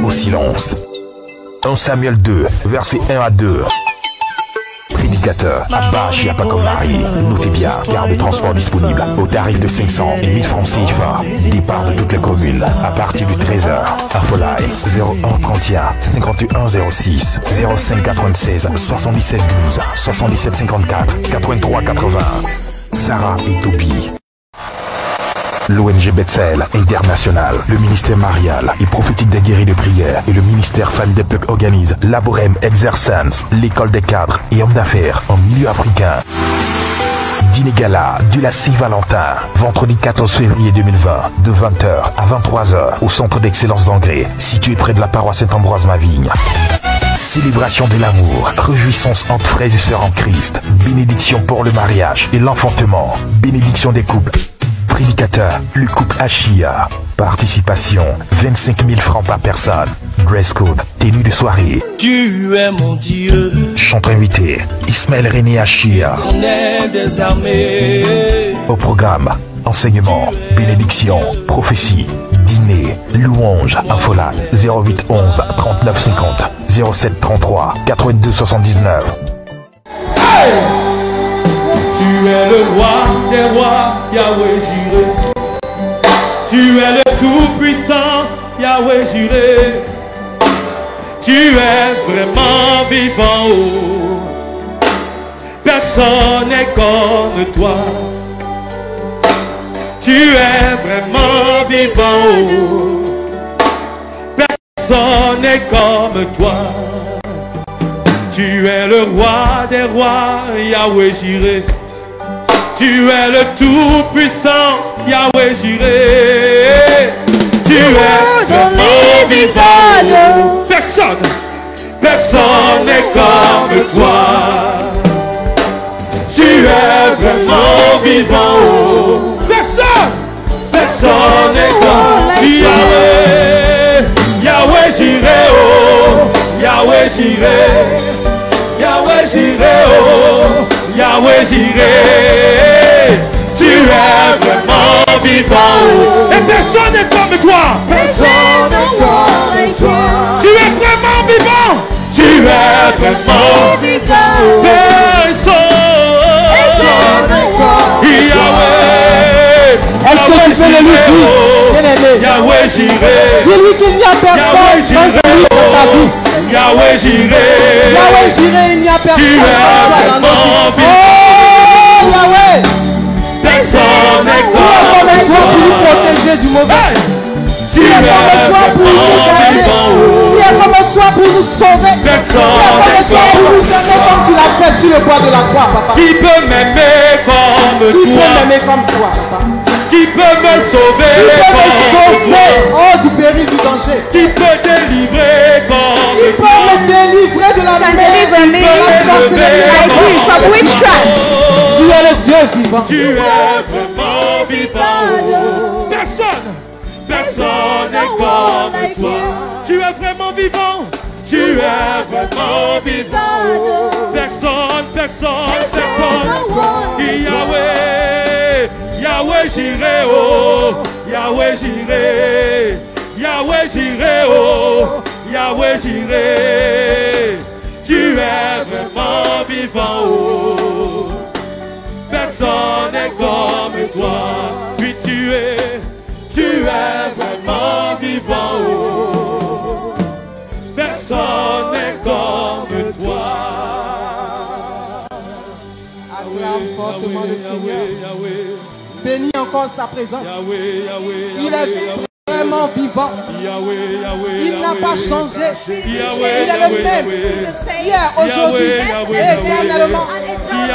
au silence. 1 Samuel 2, versets 1 à 2. Prédicateur, Abba Chiapakomari. Notez bien, carte de transport disponible au tarif de 500 et 1000 francs CFA. Départ de toutes les communes à partir du 13h. Afolaï, 01 31 51 06 05 96 77 12 77 54 83 80. Sarah et Toby. L'ONG Bethel International, le ministère marial et prophétique des guéris de prière et le ministère Famille des Peuples organisent Laborem Exercens, l'école des cadres et hommes d'affaires en milieu africain. Dîner gala du la Saint-Valentin, vendredi 14 février 2020, de 20h à 23h au centre d'excellence d'Angré, situé près de la paroisse Saint-Ambroise-Mavigne. Célébration de l'amour, réjouissance entre frères et sœurs en Christ, bénédiction pour le mariage et l'enfantement, bénédiction des couples. Prédicateur, le couple Achia. Participation, 25 000 francs par personne. Dress code, tenue de soirée. Tu es mon Dieu. Chanteur invité, Ismaël René Achia. On est des armées. Au programme, enseignement, bénédiction, prophétie, dîner, louange, infola, 08 11 39 50 07 33 82 79. Hey! Tu es le roi des rois, Yahweh Jireh. Tu es le tout-puissant, Yahweh Jireh. Tu es vraiment vivant, oh. Personne n'est comme toi. Tu es vraiment vivant, oh. Personne n'est comme toi. Tu es le roi des rois, Yahweh Jireh. Tu es le tout-puissant, Yahweh Jireh. Tu es vraiment vivant. Personne n'est comme toi. Tu es vraiment vivant. Personne n'est comme Yahweh. Yahweh Jireh, oh. Yahweh Jireh. Yahweh Jireh, oh. Yahweh Jireh, tu es vraiment vivant. Et personne n'est comme toi. Personne n'est comme toi. Tu es vraiment vivant. Tu es vraiment vivant. Personne n'est comme Yahweh. Est-ce que tu peux le lui dire? Yahweh Jireh. Dis-lui qu'il n'y a personne dans ta vie. Yahweh Jireh. Yahweh Jireh, il n'y a personne. Tu es vraiment vivant. Oh Yahweh. Personne n'est comme toi pour nous protéger du mauvais. Tu es comme toi pour nous garder. Tu es comme toi pour nous sauver. Personne n'est pour nous aimer comme tu l'as fait sur le bois de la croix, papa. Qui peut m'aimer comme toi? Qui peut m'aimer comme toi, papa? Qui peut me sauver? Qui peut me sauver, oh, du péril, du danger? Qui peut délivrer comme Qui peut me délivrer de la from witchcraft? Tu es le Dieu vivant. Tu es vraiment vivant. Personne n'est comme toi. Tu es vraiment vivant. Tu es vraiment vivant. Personne. Yahweh. Yahweh Jireh, oh. Yahweh Jireh. Yahweh Jireh, oh. Yahweh Jireh. Tu es vraiment vivant, oh. Personne n'est comme toi. Puis tu es vraiment vivant, oh. Personne n'est comme toi. Acclame fortement le Seigneur. Bénis encore sa présence. Il est vraiment vivant. Il n'a pas changé. Il est le même. Hier, aujourd'hui, éternellement.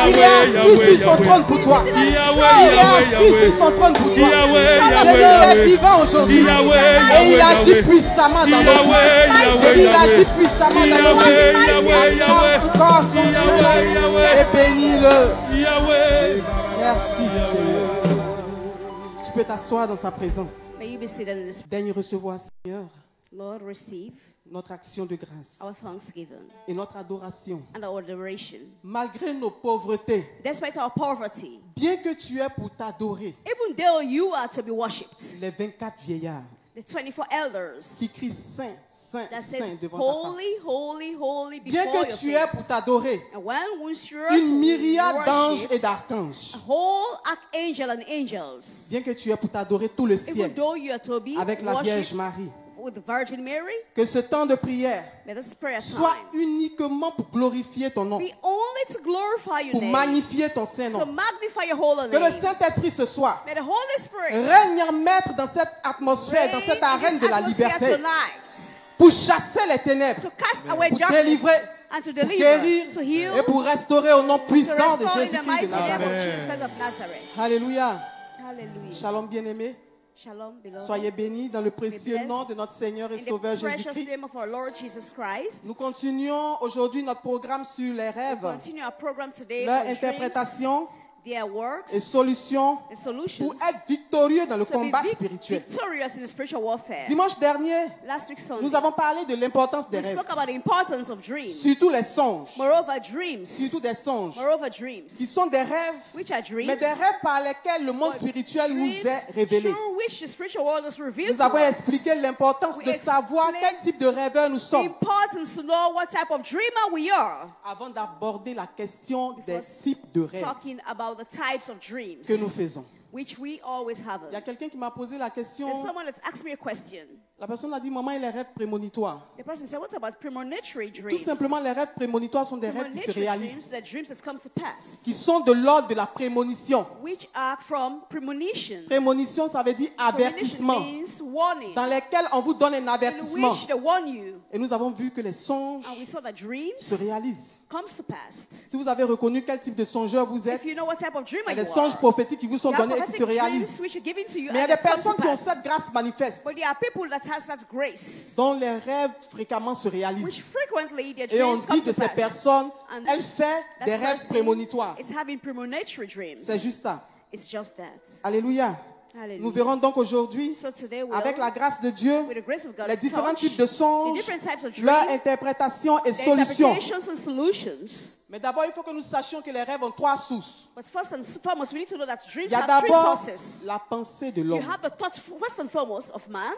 Il est assis sur son trône pour toi. Il est assis sur son trône pour toi. Il est vivant aujourd'hui. Et il agit puissamment dans nos vies. Il agit puissamment dans nos vies. Encore son Seigneur. Et bénis-le. Merci. Tu peux t'asseoir dans sa présence. Daigne recevoir, Seigneur, Lord, receive notre action de grâce our thanksgiving et notre adoration. and our adoration. Malgré nos pauvretés, Despite our poverty, bien que tu es pour t'adorer, even though you are to be worshipped, les 24 vieillards The 24 elders qui crient Saint, Saint, that Saint says, devant ta holy, face. holy, holy Bien before que your tu es pour face. t'adorer, And once you're une to myriade d'anges worship, et d'archanges. a whole archangel and angels, Bien que tu es pour t'adorer tout le even ciel though you are to be avec la Vierge worship Marie. with the Virgin Mary, Que ce temps de prière may this prayer soit time uniquement pour glorifier ton nom, be only to glorify your pour name, magnifier ton to Saint-Nom. magnify your holy Que le name. Saint-Esprit ce soir May the Holy Spirit règne en maître dans cette atmosphère, dans cette arène de la liberté, tonight, pour chasser les ténèbres, to cast away pour darkness délivrer, and to pour deliver, guérir to heal, et pour restaurer au nom to puissant de restore in the Jésus-Christ mighty de name of Nazareth. Jesus Christ of Nazareth. Alléluia. Hallelujah. Shalom bien-aimés. Shalom, beloved. Soyez bénis dans le précieux blessed nom de notre Seigneur et In Sauveur the precious Jésus-Christ. name of our Lord Jesus Christ, Nous continuons aujourd'hui notre programme sur les rêves, continue our program today leur on dreams, interprétation their works, et solutions and solutions pour être victorieux dans le to be combat spirituel. victorious in the spiritual warfare. Dimanche dernier, Last week Sunday, nous avons parlé de l'importance des we rêves, spoke about the importance of dreams. surtout les songes, Moreover, dreams. surtout des songes, Moreover, qui dreams. sont des rêves, Which are dreams. mais des rêves par lesquels le monde but spirituel nous dreams est révélé. through which the spiritual world is revealed Nous avons to us. expliqué l'importance We de savoir explained quel type de rêveur nous The sommes importance to know what type of dreamer we are. avant d'aborder la question des Before types de rêves Talking about the types of dreams que nous faisons. which we always have. Il y a quelqu'un qui m'a posé la question. There's someone that's asked me a question. La personne a dit, maman, et les rêves prémonitoires? The person said, what about premonitory Tout dreams? simplement, les rêves prémonitoires sont des rêves qui se Premonitory réalisent, dreams, the dreams that come to pass, qui sont de l'ordre de la prémonition. which are from premonition. Prémonition, ça veut dire Premonition avertissement, means warning, dans lesquels on vous donne un in avertissement. which they warn you. Et nous avons vu que les songes And we saw that se dreams réalisent. comes to pass. Si vous avez reconnu quel type de songeur vous êtes, If you know what type of il dreamer y a you des songes are, prophétiques qui vous sont you have donnés et qui se prophetic réalisent. dreams which are given to you Mais il y a and des that comes to personnes qui ont pass. cette grâce manifeste, But there are people that has that grace, dont les rêves fréquemment se réalisent. which frequently their Et on dreams come dit de to ces pass. personnes, And elle fait that des rêves person prémonitoires. is having premonitory dreams. C'est juste ça. It's just that. Alléluia. Hallelujah. Nous verrons donc aujourd'hui, So today we'll, avec la grâce de Dieu, with the grace of God, les différents touch types de the songes, different types of leur dreams, interprétation et the solutions. interpretations and solutions. Mais d'abord, il faut que nous sachions que les rêves ont trois sources. But first and foremost, we need to know that Il dreams y a have three d'abord sources. la pensée de You l'homme. have the thoughts first and foremost of man.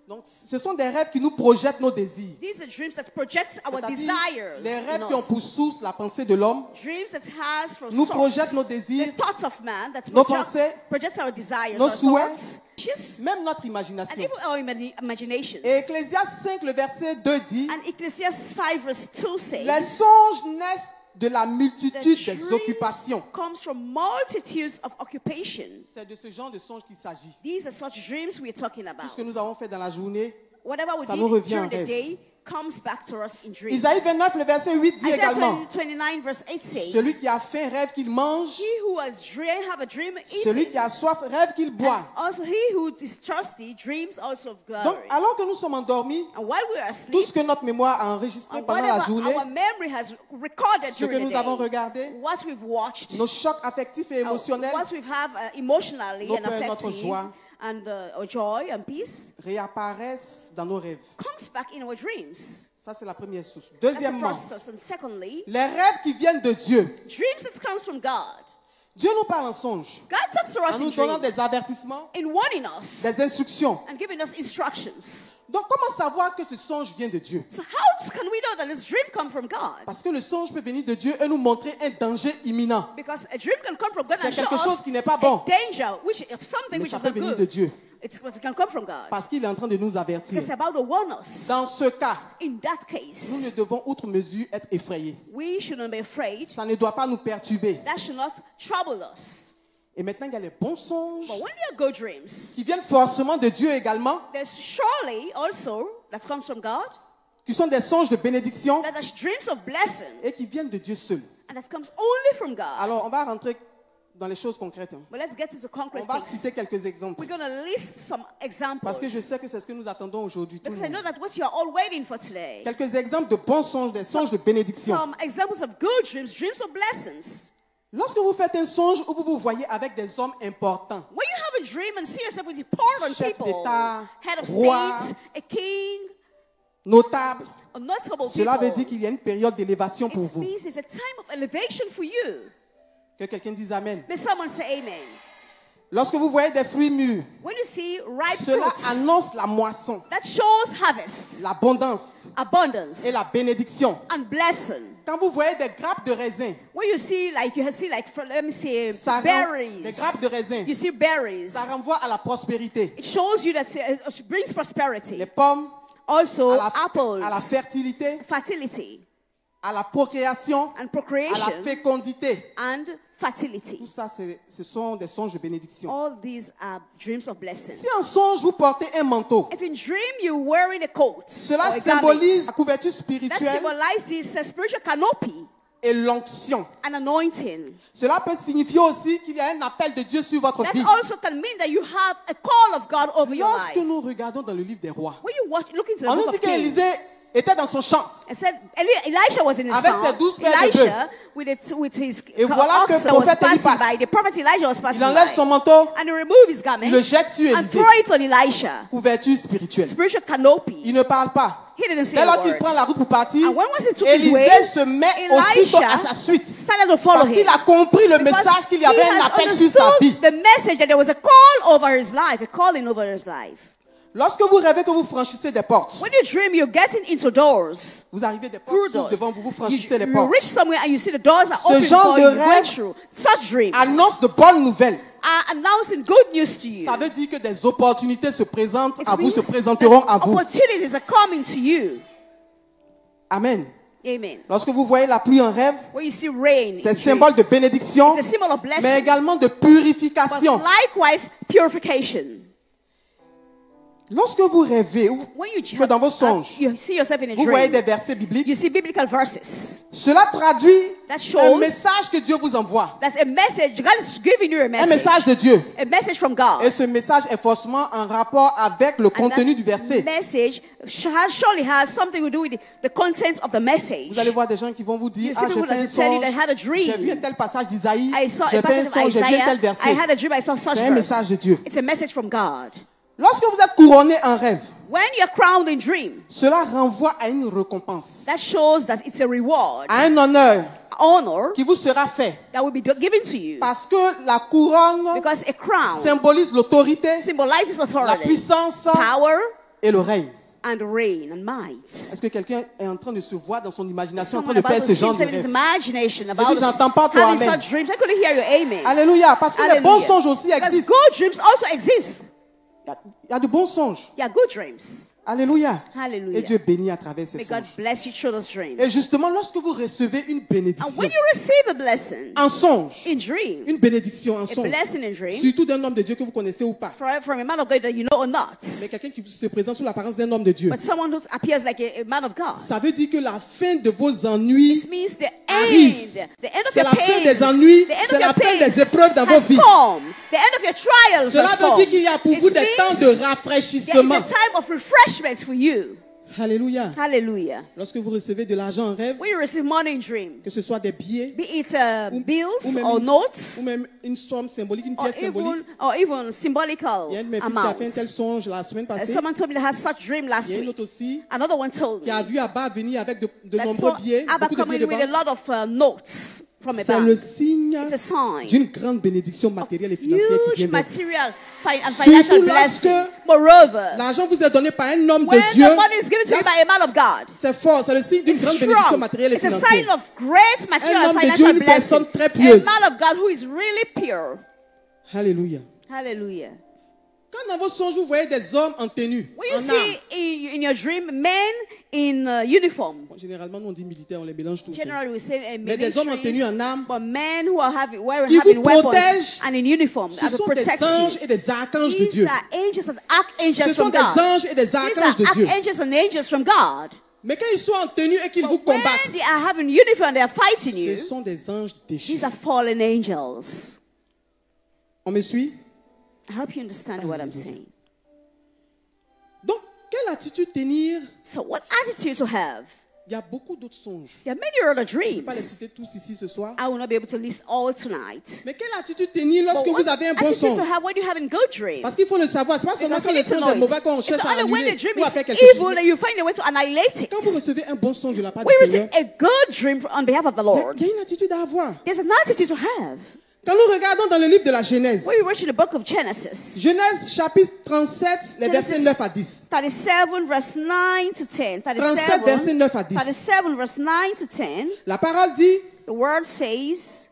Donc, ce sont des rêves qui nous projettent nos désirs. These are dreams that project our C'est-à-dire, desires. les rêves in qui ont us. pour source la pensée de l'homme Dreams that has from nous source projettent nos désirs, the thoughts of man that nos pensées, project our desires, nos our souhaits, thoughts, wishes, même notre and imagination. even our imaginations. Et Ecclésiaste 5, le verset 2 dit, And Ecclesiastes 5 verse 2 says, les songes naissent de la the multitude des dreams occupations. comes from multitudes of occupations. C'est de ce genre de songes qu'il s'agit. These are such dreams we're talking Tout about. ce que nous avons fait dans la journée. Whatever we ça nous did revient en during rêve. the day comes back to us in dreams. Isaïe 29, le verset 8 dit Isaiah également, 29 verse 8 says, celui qui a faim rêve qu'il mange, he who has dream have a dream celui eating. qui a soif rêve qu'il boit. Also he who is thirsty dreams also of Donc, glory. alors que nous sommes endormis, And while we are tout ce asleep, que notre mémoire a enregistré and pendant la whatever journée, our memory has recorded ce que during the nous avons day, regardé, what we've watched, nos chocs affectifs et émotionnels what we've have emotionally nos and peurs, notre affective, joie. and joy and peace, réapparaissent dans nos rêves. comes back in our dreams. Ça, c'est la première source. That's the Deuxièmement, first source. And secondly, les rêves qui viennent de Dieu. dreams that comes from God. Dieu nous parle en songe, God talks to us en in nous donnant dreams, des avertissements, in warning us, des instructions. and giving us instructions. Donc, comment savoir que ce songe vient de Dieu? So how can we know that this dream comes from God? Parce que le songe peut venir de Dieu et nous montrer un danger imminent. Because a dream can come from God C'est and show quelque chose us qui n'est pas bon. a danger, of something Mais which ça is peut not venir de good. Dieu. It can come from God. Parce qu'il est en train de nous avertir. It's about to warn us. Dans ce cas, In that nous ne case, devons outre mesure être effrayés. we shouldn't be afraid. Ça ne doit pas nous perturber. That should not trouble us. Et maintenant, il y a les bons songes But when there are good dreams, qui viennent forcément de Dieu également, there's surely also that comes from God, qui sont des songes de bénédiction that there's dreams of blessing, et qui viennent de Dieu seul. and that comes only from God. Alors, on va rentrer dans les choses concrètes. But let's get into On concrete va things. citer quelques exemples. We're going to list some examples. Parce que je sais que c'est ce que nous attendons aujourd'hui. tout le Because I monde. know that what you're all waiting for today. Quelques exemples de bons songes, des songes de bénédiction. Some examples of good dreams, dreams of blessings. Lorsque vous faites un songe où vous vous voyez avec des hommes importants, When you have a dream and see yourself with important Chef people, d'État, head of roi, state, a king, notables, a notable cela veut people, dire qu'il y a une période d'élévation pour it vous. means it's a time of elevation for you. Que quelqu'un dise Amen. May someone say amen. Lorsque vous voyez des fruits mûrs, When you see ripe cela fruits, annonce la moisson, that shows harvest, l'abondance abundance, et la bénédiction. and blessing. Quand vous voyez des grappes de raisin, When you see like let me say ça berries, des grappes de raisin, you see berries. ça renvoie à la prospérité. It shows you that it brings prosperity. Les pommes, Also, à la apples, fertilité, fertility à la procréation, and à procreation la fécondité. and fertility. Tout ça, ce sont des songes de bénédiction. All these are dreams of blessing. Si en songe, vous portez un manteau, If in dream you're wearing a coat, cela or a garment, symbolise la couverture that spirituelle symbolizes a spiritual canopy et l'onction. and anointing. Cela peut signifier aussi qu'il y a un appel de Dieu sur votre That vie. also can mean that you have a call of God over your Lorsque life. nous regardons dans le livre des rois, When you look into the on book nous dit of Kings, qu'Élisée était dans son champ. it said Elisha was in his Avec farm. ses 12 paires de Elisha with his Et voilà que ox le that was prophète Élie passing passe. by. The prophet Elijah was passing Il enlève son by. manteau, And he removed his garment il le jette sur and Élisée. throw it on Elisha. Couverture spirituelle. Spiritual canopy. Il ne parle pas. He didn't say Dès a lors qu'il word. prend la route pour partir, And when was he took his way, Élisée se met aussitôt à sa suite. started to follow Parce him. qu'il a compris le Because message qu'il y he avait un has appel sur sa vie. understood the message that there was a call over his life, a calling over his life. Lorsque vous rêvez que vous franchissez des portes, When you dream, you're getting into doors. vous arrivez des portes Through s'ouvrent doors. devant vous, vous You, franchissez les you portes. reach somewhere and you see the doors are Ce open genre for de you. You rêve went through. Such dreams Annonce de bonnes nouvelles. are announcing good news to you. Ça veut dire que des opportunités se présentent It à vous, se means présenteront that à vous. opportunities are coming to you. Amen. Amen. Lorsque vous voyez la pluie en rêve, When you see rain, c'est in symbole de dreams, bénédiction, it's a symbol of mais blessing, également de but purification. likewise purification. Lorsque vous rêvez, ou When you, que dans vos songes, you see yourself in a vous voyez des dream, versets bibliques, you see biblical verses. cela traduit That un shows message que Dieu vous envoie. that's a message. God is giving you a Un message. message de Dieu. A message from God. Et ce message est forcément en rapport avec le And contenu that du verset. message surely has something to do with the contents of the message. Vous allez voir des gens qui vont vous dire, You see ah, j'ai people fait that un will tell you songe, they had a dream. j'ai vu un tel passage d'Isaïe, I saw j'ai a fait un passage of songe, j'ai vu un Isaiah. tel I verset. had a dream. I saw such C'est un message de verse. Dieu. It's a message from God. Lorsque vous êtes couronné en rêve, When you're crowned in dream, cela renvoie à une récompense, that shows that it's a reward, à un honneur honor qui vous sera fait. that will be given to you. Parce que la couronne Because a crown symbolise l'autorité, symbolizes la authority, puissance power, et le règne. and reign and might. Est-ce que quelqu'un est en train de se voir dans son imagination, en train Someone de faire about ce to genre see de his rêve? imagination about dit, j'entends pas toi, having amen. such dreams. I couldn't hear you. Amen. Alléluia, parce que les bons Hallelujah. songes aussi Because existent. good dreams also exist. Il y a de bons songes. Yeah, good dreams. Alléluia. Hallelujah. Et Dieu bénit à travers ces May God songes. bless you through those dreams. Et justement, lorsque vous recevez une And bénédiction, when you receive a blessing en songe, in dream, une bénédiction en a songe, blessing in dream, surtout d'un homme de Dieu que vous connaissez ou pas, from a man of God that you know or not, mais quelqu'un qui se présente sous l'apparence d'un homme de Dieu, but someone who appears like a man of God, ça veut dire que la fin de vos ennuis, this means the arrive. end, the end of C'est your la fin pains, des ennuis, the end c'est of la your fin des pains épreuves dans vos has vies. come. The end of your trials Cela has veut come. dire qu'il y a pour It vous des temps means de there rafraîchissement. is a time of refreshment for you. Alléluia. Hallelujah. Lorsque vous recevez de l'argent en rêve, When you receive money in dream, que ce soit des billets, be it ou bills même or une- notes, ou même une somme symbolique, une or pièce symbolique. even symbolical Il y a un de mes fils qui a amount. fait un tel songe la semaine passée. Someone told me they had such dream last Il y a une week. autre aussi Another one told qui a me vu Abba venir avec de that nombreux saw billets, Abba beaucoup de billets coming de with a banque. lot of notes from a C'est le bank. signe It's a sign d'une grande bénédiction matérielle et financière qui Huge vient d'être. material and financial Surtout blessing. lorsque Moreover, l'argent vous est donné par un homme when de Dieu. the money is given to you by a man of God, C'est fort, c'est le signe d'une it's grande bénédiction strong. matérielle et It's a sign financière. of great material Un and homme de Dieu, financial une personne blessing. très A pieuse. man of God who is really pure. Alléluia. Hallelujah. Quand dans vos songes, vous voyez des hommes en tenue, When you en armes. see in your dream men in uniform, Bon, généralement, nous on dit militaire, on les mélange tous. generally we say Mais des hommes en tenue en militaries, armes but men who are having qui having vous weapons protègent, and in uniform Ce that will sont des protect anges you. et des archanges de These Dieu. are angels and Ce archangels sont from des God. anges et des These archanges de are Dieu. archangels and angels from God. Mais quand ils sont en tenue et qu'ils But vous when combattent, they are having uniform, they are fighting ce you. sont des anges These déchus. are fallen angels. On me suit? I hope you understand what I'm saying. Donc, quelle attitude tenir? So, what attitude to have? Il y a beaucoup d'autres songes. There are many other Je ne vais pas les dreams. citer tous ici ce soir. I will not be able to list all tonight. Mais quelle attitude tenir But lorsque what vous avez un bon attitude songe? to have when you're having good dreams? Parce qu'il faut le savoir. C'est pas seulement Because quand you le need to songe know est mauvais it. qu'on It's cherche à only when l'annuler the dream ou à is faire quelque evil chose. that you find a way to annihilate it. Quand vous recevez un bon songe de la part When du you receive Seigneur, a good dream on behalf of the Lord, il y a une attitude à avoir. there's an attitude to have. Quand nous regardons dans le livre de la Genèse, when we reach the book of Genesis, Genèse chapitre 37, les versets 9 à 10. 37 verse 9 to 10. 37 versets 9 à 10. 37 verse 9 to 10. La parole dit, The word says,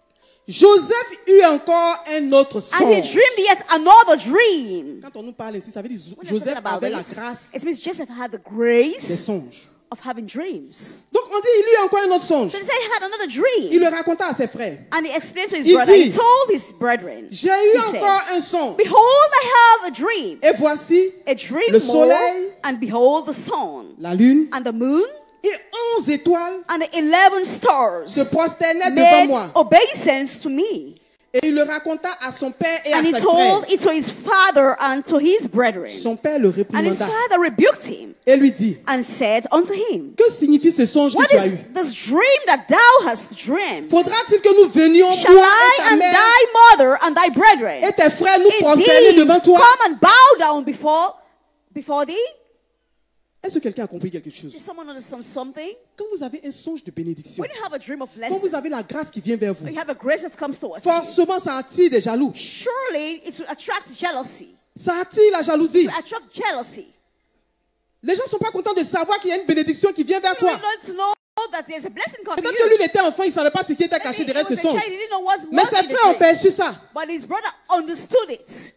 Joseph eut encore un autre and he songe. dreamed yet another dream. Quand on nous parle ici, ça veut dire When Joseph talking about avait la it, grâce it means Joseph had the des grace songes. of having dreams. Donc on dit, il eut encore un autre songe. So he said he had another Il dream. le raconta à ses frères. And he explained to his Il brother, dit, he told his brethren, J'ai eu he said, encore un songe. behold, I have a dream. Et voici, A dream le more, soleil, and behold the sun, la lune and the moon, et 11 étoiles and the 11 se stars prosternaient devant made moi. obeisance to me. Et il le raconta à son père et à And he ses told frères. it to his father and to his brethren. Son père le And his réprimanda father rebuked him et lui dit, and said unto him, que signifie ce songe que what tu as is eu? this dream that thou hast dreamed? Faudra-t-il que nous venions, Shall toi I et ta and mère thy mother and thy brethren et tes frères nous prosterner indeed devant toi? come and bow down before thee? Est-ce que quelqu'un a compris quelque chose? Did someone understand something? Quand vous avez un songe de bénédiction, When you have a dream of quand vous blessing, avez la grâce qui vient vers vous, when you have a grace that comes towards you, forcément ça attire des jaloux. surely it will attract jealousy. Ça attire la jalousie. It will attract jealousy. Les gens ne sont pas contents de savoir qu'il y a une bénédiction qui vient vers You toi. need to know that there's a blessing coming to Peut-être que lui, you. il était enfant, il ne savait pas ce qui était Maybe caché he derrière was ce a songe. child, he didn't know what Mais was ses in the frères ont dream. perçu ça. But his brother understood it.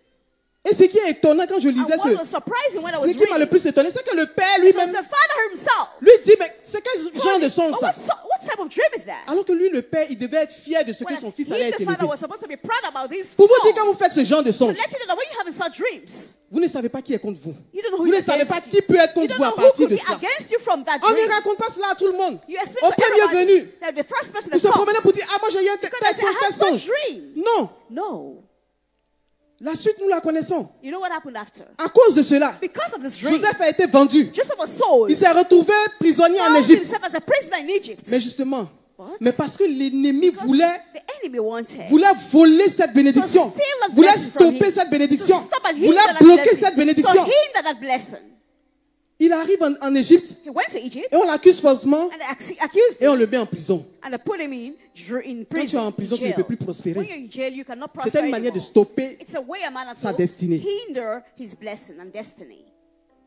Et ce qui est étonnant quand je And lisais what was surprising when I was ce qui m'a le reading, plus étonné, c'est que le père it was lui-même the father himself. lui dit, mais c'est quel genre told de him, songe "Oh, ça? what type of dream is that?" Alors que lui, le père, il devait être fier de ce que Whereas son fils he, allait the être father, élevé. was supposed to be proud about this Pour vous dire, quand son. vous faites ce genre de To songe, let you know that when you have such dreams, vous ne savez pas qui est contre vous. you don't know Vous who ne is savez against pas you. qui peut être You contre don't vous à know who partir could de be cela. against you from that On ne dream. raconte pas cela à tout le monde. You explain Au to premier everybody venu, that the first person ils that se promènent pour comes. dire, ah moi j'ai eu tel Because I had songe. such dream. Non, No. la suite nous la connaissons. You know what happened after? À cause de cela, Because of this dream, Joseph a été vendu. Joseph was sold. Il s'est retrouvé prisonnier en Found Égypte. himself as a prisoner in Egypt. Mais justement, What? mais parce que l'ennemi Because voulait the enemy wanted voler cette bénédiction, to steal that voulait blessing from stopper him, cette bénédiction, to stop and voulait hinder that bloquer blessing, cette to bénédiction. hinder that blessing. Il arrive en Égypte He went to Egypt et on l'accuse faussement and accused et on him le met en prison. and they put him in Quand tu es en prison. prison, in tu ne jail. peux plus prospérer. When you're in jail, you cannot C'est prosper une manière de anymore. stopper. It's a way a man has sa to destinée. hinder his blessing and destiny.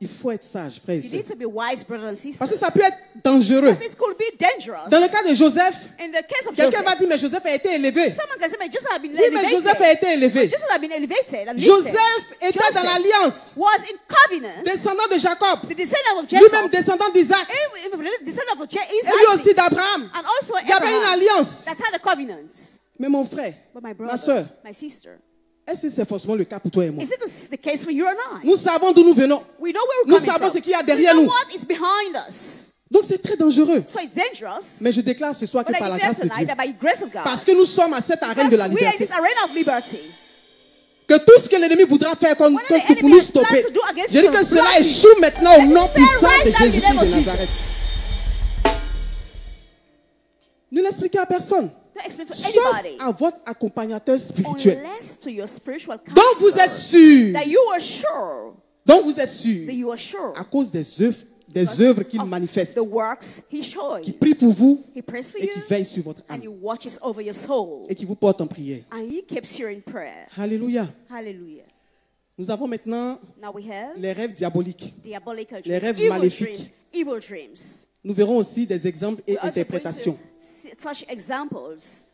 Il faut être sage, frères et You sœurs. need to be wise, brothers and sisters. Parce que ça peut être dangereux. Because it could be dangerous. Dans le cas de Joseph, In the case of quelqu'un Joseph, va dire, mais Joseph a été élevé. someone can say, "Man, Joseph had been Oui, mais elevated. Joseph a été élevé. Joseph had been elevated and lifted. Joseph était dans Joseph l'alliance, was in covenant, descendant de Jacob, the descendant of lui-même Jacob, descendant d'Isaac, descendant of et lui aussi Isaac, d'Abraham. and also Il y avait une Abraham alliance. that had a covenant. Mais mon frère, But my ma soeur, brother, my sister, est-ce que c'est forcément le cas pour toi et moi? is it the case for you and I? Nous savons d'où nous venons. We know where Nous we're coming savons from. ce qu'il y a We derrière know nous. what is behind us. Donc c'est très dangereux. So it's dangerous. Mais je déclare ce soir que But I par la declare grâce de tonight Dieu, that by the grace of God, parce que nous sommes à cette arène de la because we are in liberté, this arena of liberty, que tout ce que l'ennemi voudra faire Whatever the pour enemy nous has planned stopper, to do against je dis you, que cela block you. échoue maintenant au Let it nom fail puissant right de now in the Jésus-Christ name of de Jesus. Nazareth. Ne l'expliquez à personne, Don't explain to sauf anybody à votre accompagnateur spirituel, unless to your spiritual dont vous êtes counselor sûr, that you are sure, dont vous êtes sûr, that you are sure à cause des œuvres qu'il of manifeste, the works he showed. qui prie pour vous He prays for et you qui veille sur votre and âme he watches over your soul et qui vous porte en prière. and he keeps you in prayer. Alléluia. Hallelujah. Nous avons maintenant Now we have les rêves diaboliques. diabolical les dreams, rêves evil maléfiques. dreams, evil dreams. Nous verrons aussi des exemples et We're also going interprétations. to such examples.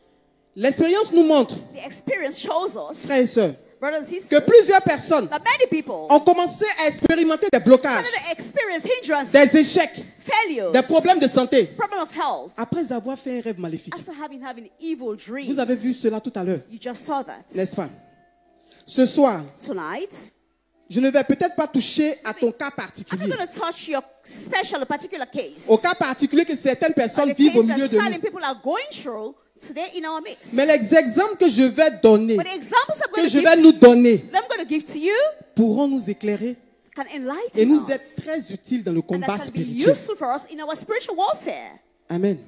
L'expérience nous montre, The experience shows us, frères et sœurs, brothers and que sisters, plusieurs personnes that many people ont commencé à expérimenter des blocages, started to experience hindrances, des échecs, failures, des problèmes de santé, problem of health, après avoir fait un rêve maléfique. after having evil dreams. Vous avez vu cela tout à l'heure, You just saw that. n'est-ce pas? Ce soir, Tonight, je ne vais peut-être pas toucher à ton cas I'm not particulier, going to touch your special, particular case. au cas particulier que certaines Or personnes the vivent au case milieu that de silent nous. people are going through today in our midst. Mais les exemples que je vais donner, But the examples I'm que going je to vais give nous donner, that I'm going to give to you pourront nous éclairer can et enlighten nous us. être très utiles dans le And combat that can be spirituel. useful for us in our spiritual warfare. Amen.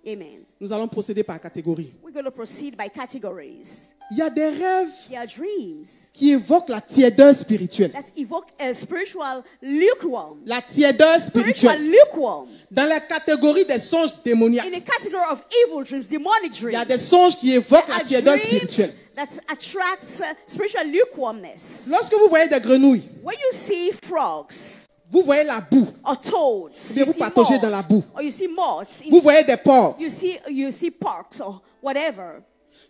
Amen. Nous allons procéder par catégorie. We're going to proceed by categories. Il y a des rêves There are dreams qui évoquent la tiédeur spirituelle. that evoke a spiritual lukewarm. La tiédeur Spiritual spirituelle. lukewarm. Dans la catégorie des songes démoniaques, In the category of evil dreams, demonic il y a des dreams, songes qui évoquent there la are tiédeur dreams spirituelle. that attracts spiritual lukewarmness. Lorsque vous voyez des grenouilles, When you see frogs vous voyez la boue, or toads, bien you vous see pataugez moths, dans la boue. or you see moths, Vous voyez des porcs. you see parks or whatever.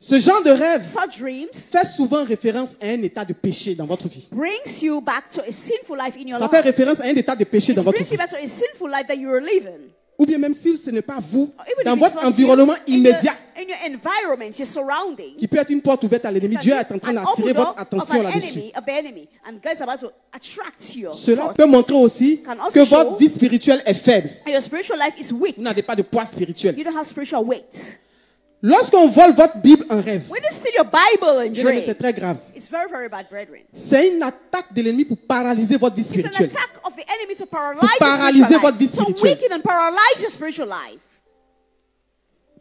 Ce genre de rêve Such dreams fait souvent référence à un état de péché dans votre vie. brings you back to a sinful life in your Ça fait life. référence à un état de péché dans It votre brings vie. you back to a sinful life that you are living. Ou bien même si ce n'est pas vous, Even dans if it's votre not you, environnement in immédiat, your environment, your surrounding. qui peut être une porte ouverte à l'ennemi, Dieu est en train An d'attirer open door votre attention of là-dessus. the enemy, and God is about to attract you. Cela peut montrer aussi Can also que show- votre vie spirituelle est faible. And your spiritual life is weak. Vous n'avez pas de poids spirituel. You don't have spiritual weight. Lorsqu'on vole votre Bible en rêve, When you steal your Bible and bien aimé, dream, c'est très grave. it's very, very bad, brethren. C'est une attaque de l'ennemi pour paralyser votre vie It's an spirituelle. attack of the enemy to paralyze Pour your paralyser spiritual votre vie life. To spirituelle. weaken and paralyze your spiritual life.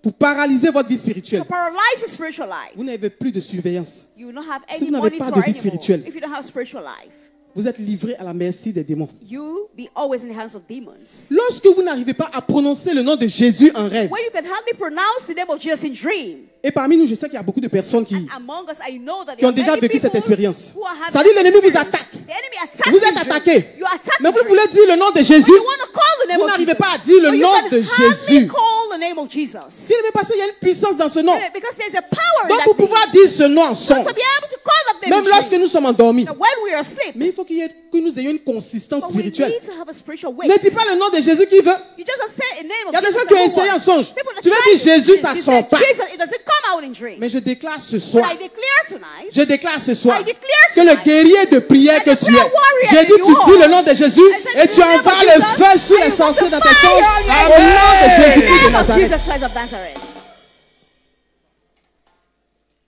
Pour paralyser votre vie To spirituelle. paralyze your spiritual life. Vous n'avez plus de surveillance. You will not have Si any vous n'avez pas monitor de vie anymore spirituelle. if you don't have spiritual life. Vous êtes livré à la merci des démons. You be always in the hands of demons. Lorsque vous n'arrivez pas à prononcer le nom de Jésus en rêve, When you can hardly pronounce the name of Jesus in dream. et parmi nous, je sais qu'il y a beaucoup de personnes qui Among us, I know that ont there are déjà many vécu cette people expérience. who are having Ça dit, l'ennemi vous experience. attaque. The enemy attacks Vous you êtes in dream. attaqué. You are attacked Mais in vous dream. voulez dire le nom de But Jésus, you want to call the name vous of n'arrivez Jesus. pas à dire le But you nom can de hardly Jésus. call the name of Jesus. S'il n'est pas ça, il y a une puissance dans ce nom. Because there's a power in Donc that pour name. pouvoir dire ce nom en son, To be able to call that name même in lorsque dream. nous sommes endormis, Now, when we are asleep, mais il faut que nous ayons une consistance but we spirituelle. need to have a spiritual weight. Ne dis pas le nom de Jésus qui veut. You just don't say a name Il of y a des Jesus. gens qui ont and essayé who en songe. People that Tu veux tried dire it. Jésus, ça You sort say pas. Jesus, it doesn't come out in dream. Mais je déclare ce But soir, I declare tonight je déclare ce soir I declare que le tonight guerrier de prière que that the tu es, prayer warrior j'ai dit that tu you dis are. le nom de Jésus I said, et in tu the name envoies of le Jesus, feu sur and les you sorciers put dans the tes fire songes on your au head. nom de Jésus-Christ de In the name of Nazareth. Jesus Christ of Nazareth.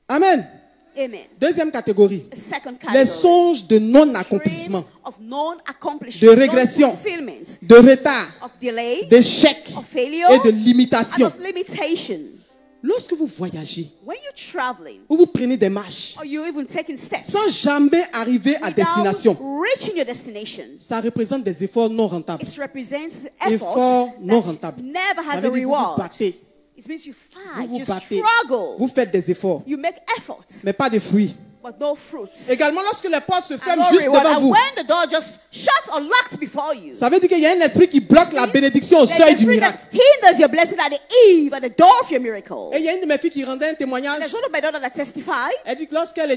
Amen. Amen. Deuxième catégorie, Second les category. songes de Dreams non-accomplissement, of non-accomplishment, de régression, non-fulfillment, de retard, of delay, d'échec of failure, et de and limitation. of limitation. Lorsque vous voyagez When you're traveling, ou vous prenez des marches or you're even taking steps sans jamais arriver à destination, without reaching your destination, ça représente des efforts non rentables. it represents Efforts effort non that rentables. never Ça has veut a dire que vous vous reward. battez, It means you vous fight, vous you battez, struggle, vous faites des efforts, you make efforts, mais pas de fruits. but no fruits. Également, lorsque les portes se And ferment no juste reward. devant And vous, when the door just shuts or locks before you, ça veut dire qu'il y a un esprit qui bloque la bénédiction au there's seuil a du spirit miracle. that hinders your blessing at the eve, at the door of your miracle. Et il y a une de mes filles qui rendait un témoignage. There's one of my daughter that testified. Elle dit que lorsqu'elle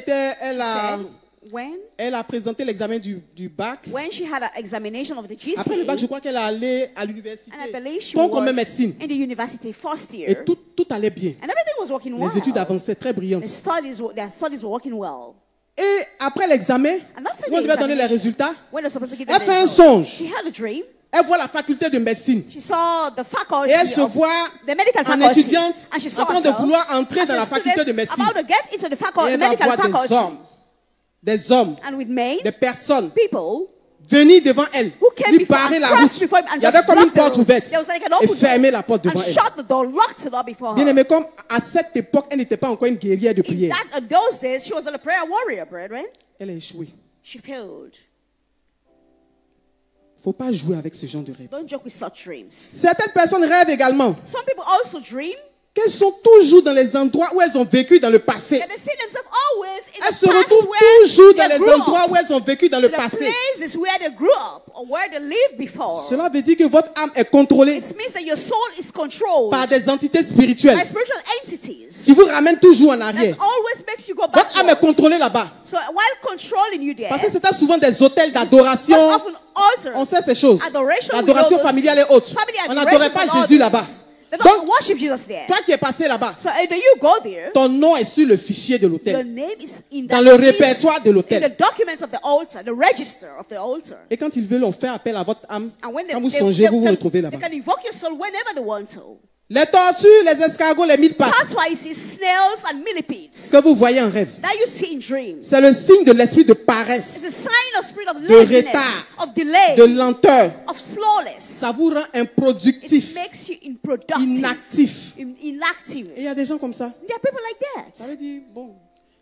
elle a présenté l'examen du bac. When she had an examination of the Après le bac, je GCE, crois qu'elle est allée à l'université. and I believe she Donc, on met was médecine. in the university first Et year, tout allait bien. and everything was working well. Les études avançaient très brillantes. Their studies were working well. Et après l'examen, And after où on the devait donner les examination, résultats, when they're supposed to give elle them fait un the songe. she had a dream. Elle voit la faculté de médecine. She saw the faculty Et elle se of voit the medical en faculty, étudiante and she en saw train de herself vouloir entrer as dans a la faculté student de médecine. about to get into the Et elle va medical voir faculty, des hommes, and with men, des personnes people venir devant elle, who came lui before barrer and la crossed route. before him and Il y avait just comme une blocked the porte road. ouverte There was like an et open fermé door la porte devant and elle. shut the door, locked the door before Bien her. aimé, comme à cette époque, elle n'était pas encore une guerrière de In prière. those days, she was not a prayer warrior, brethren. Elle a échoué. She failed. Il ne faut pas jouer avec ce genre de rêve. Don't joke with such dreams. Certaines personnes rêvent également Some people also dream qu'elles sont toujours dans les endroits où elles ont vécu dans le passé. that they see themselves always in Elles the se past retrouvent where toujours dans they les grew endroits up, où elles ont vécu dans le the passé. places where they grew up or where they lived before. Cela veut dire que votre âme est contrôlée It means that your soul is controlled par des entités by spirituelles spiritual entities. qui vous ramènent toujours en That arrière. always makes you go Votre âme est backward. contrôlée là-bas. So while controlling you there, Parce que c'était souvent des hôtels most d'adoration. often altars, On sait ces choses. adoration, L'adoration we know those familiale et autres. family On n'adorait adorations pas and Jésus others. là-bas. They don't Donc, worship Jesus there. toi qui es passé là-bas, So either you go there, ton nom est sur le fichier de your l'hôtel. name is in Dans that le list, répertoire de in the l'hôtel. documents of the altar, the register of the altar. Et quand ils veulent faire appel à votre âme, And when quand vous songez, vous vous retrouvez they là-bas. can invoke your soul whenever they want to. Les tortues, les escargots, les mille pattes That's why you see snails and millipedes que vous voyez en rêve, that you see in dreams. c'est le signe de l'esprit de paresse, It's a sign of spirit of de laziness, retard, of delay, de lenteur. of slowness. Ça vous rend It improductif, makes you unproductive, inactif. inactive. Et il y a des gens comme ça. There are people like Ça that. veut dire, bon,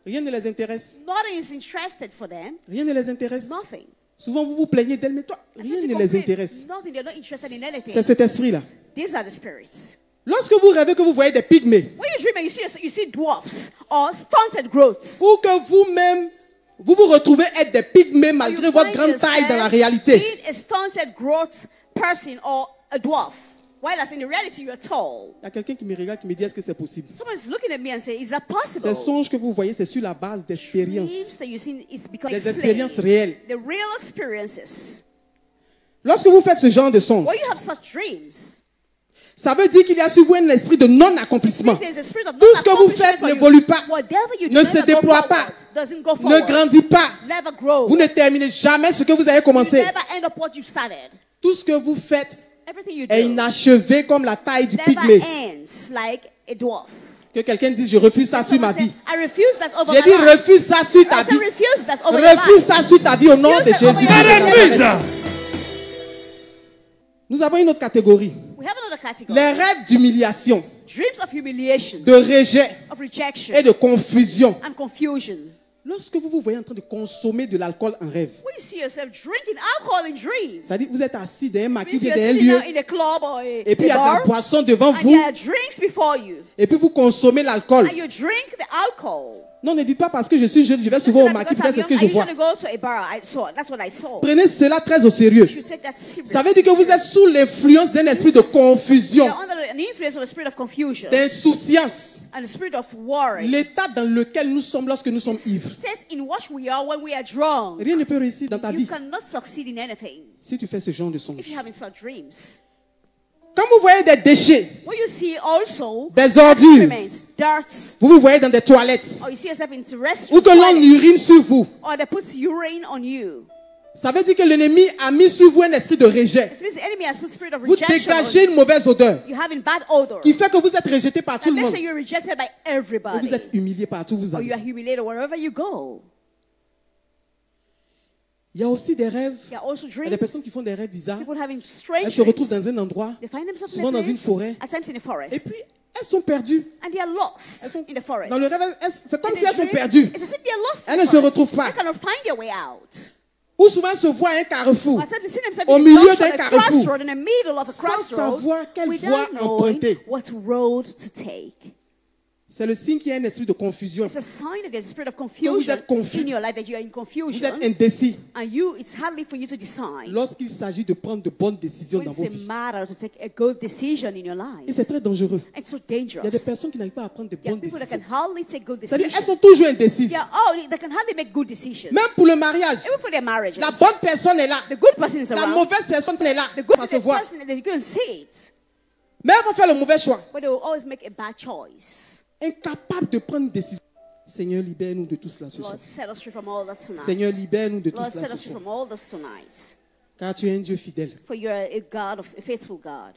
Rien ne les intéresse. Nothing is interested for them. Rien ne les intéresse. Nothing. Souvent, vous vous plaignez d'elle, mais toi, rien ne les intéresse. Nothing. They're not interested in anything. C'est cet esprit-là. These are the spirits. Lorsque vous rêvez que vous voyez des pygmées, When you dream and you see dwarfs or stunted growths, ou que vous-même, vous vous retrouvez être des pygmées malgré you votre find grande taille dans la yourself réalité. being a stunted growth person or a dwarf, whereas in reality you're tall. Il y a quelqu'un qui me regarde qui me dit est-ce que c'est possible? Someone is looking at me and saying, is that possible? Ces songes que vous voyez, c'est sur la base d'expériences, Dreams that you see is because des expériences réelles. the real experiences. Lorsque vous faites ce genre de songes, When you have such dreams, ça veut dire qu'il y a sur vous un esprit de non-accomplissement. there's a spirit of Tout ce que vous faites n'évolue pas, whatever you do ne se never go déploie forward, pas, doesn't go ne forward, grandit pas. never grow. Vous ne terminez jamais ce que vous avez You commencé. never end up what you started. Tout ce que vous faites Everything you est do inachevé comme la taille du never pygmée. ends like a dwarf. Que quelqu'un dise, je refuse ça sur ma Someone vie. say, I refuse that over J'ai my dit, life. refuse ça sur ta I said, vie. refuse that over your Refuse life. ça sur ta vie au nom de Refuse it over Jésus. your life. Refuse. Nous avons une autre catégorie. We have another category. Les rêves d'humiliation, Dreams of humiliation, de rejet of rejection, et de confusion. and confusion. Lorsque vous vous voyez en train de consommer de l'alcool en rêve, When you see yourself drinking alcohol in dreams, c'est-à-dire que vous êtes assis dans un maquis, means you're dans un sitting lieu, down in a club or et puis il y a a de la bar, boisson devant and vous, there are drinks before you, et puis vous consommez l'alcool. and you drink the alcohol. Non, ne dites pas parce que je suis jeune, je vais souvent au maquis, peut-être c'est ce que je I vois. usually go to a bar. I saw. That's what I saw. Prenez cela très au sérieux. You should take that seriously. Ça veut dire que vous êtes sous l'influence d'un esprit de confusion, You're under an influence of a spirit of confusion d'insouciance. and a spirit of worry. L'état dans lequel nous sommes lorsque nous sommes ivres. State in what we are when we are drunk. Rien ne peut réussir dans ta You vie cannot succeed in anything si tu fais ce genre de if songe. you're having such dreams. Quand vous voyez des déchets, When you see also des ordures, excrement, darts, vous vous voyez dans des toilettes, or you see yourself into ou restroom que l'on toilets, urine sur vous, or they put urine on you. ça veut dire que l'ennemi a mis sur vous un esprit de rejet. It means the enemy has put spirit of Vous rejection on dégagez you. une mauvaise odeur You're having bad odor. qui fait que vous êtes rejeté par tout And le let's monde. say you're rejected by Et everybody. vous êtes humilié partout où vous Or you allez. are humiliated wherever you go. Il y a aussi des rêves. There are also Il y a dreams. des personnes qui font des rêves bizarres. People having Elles strange se retrouvent dreams. dans un endroit, They find themselves souvent in a dans une place, forêt. at times in a Et forest. puis elles sont perdues. And they are lost Elles sont in the forest. dans le rêve, c'est comme In si the elles sont dream, perdues. It's as if they are lost in Elles the ne se forest. retrouvent pas. They cannot find their way out. Ou souvent elles se voient à un carrefour, Or at times they see themselves au in milieu a junction, d'un a carrefour, crossroad, in the middle of a sans crossroad, savoir quelle voie without knowing emprunter. what road to take. C'est le signe qu'il y a un esprit de confusion. It's a sign that there's a spirit of vous confusion êtes confus. in your life, that you are in Vous confusion. êtes indécis And you, it's hardly for you to decide lorsqu'il s'agit de prendre de bonnes décisions when dans it's vos a vies. matter to take a good decision in your Et life. c'est très dangereux. It's so Il y a des dangerous. personnes qui n'arrivent pas à prendre de There are bonnes people that can décisions. hardly take good C'est-à-dire elles decisions. sont toujours indécises. Yeah, oh, they can hardly make good decisions. Même pour le mariage, Even for their marriages. la bonne personne est là. The good person is La around. mauvaise personne est là. The good Ça se voit. person, they can see it. Mais elles vont faire le mauvais choix. But they will always make a bad choice. Incapable de prendre une décision. Seigneur, libère-nous de tout cela ce soir. Lord, set us free from all that tonight. Seigneur, libère-nous de tout Lord, cela set ce us free soir. from all this tonight. Car tu es un Dieu fidèle. For you are a God of a faithful God.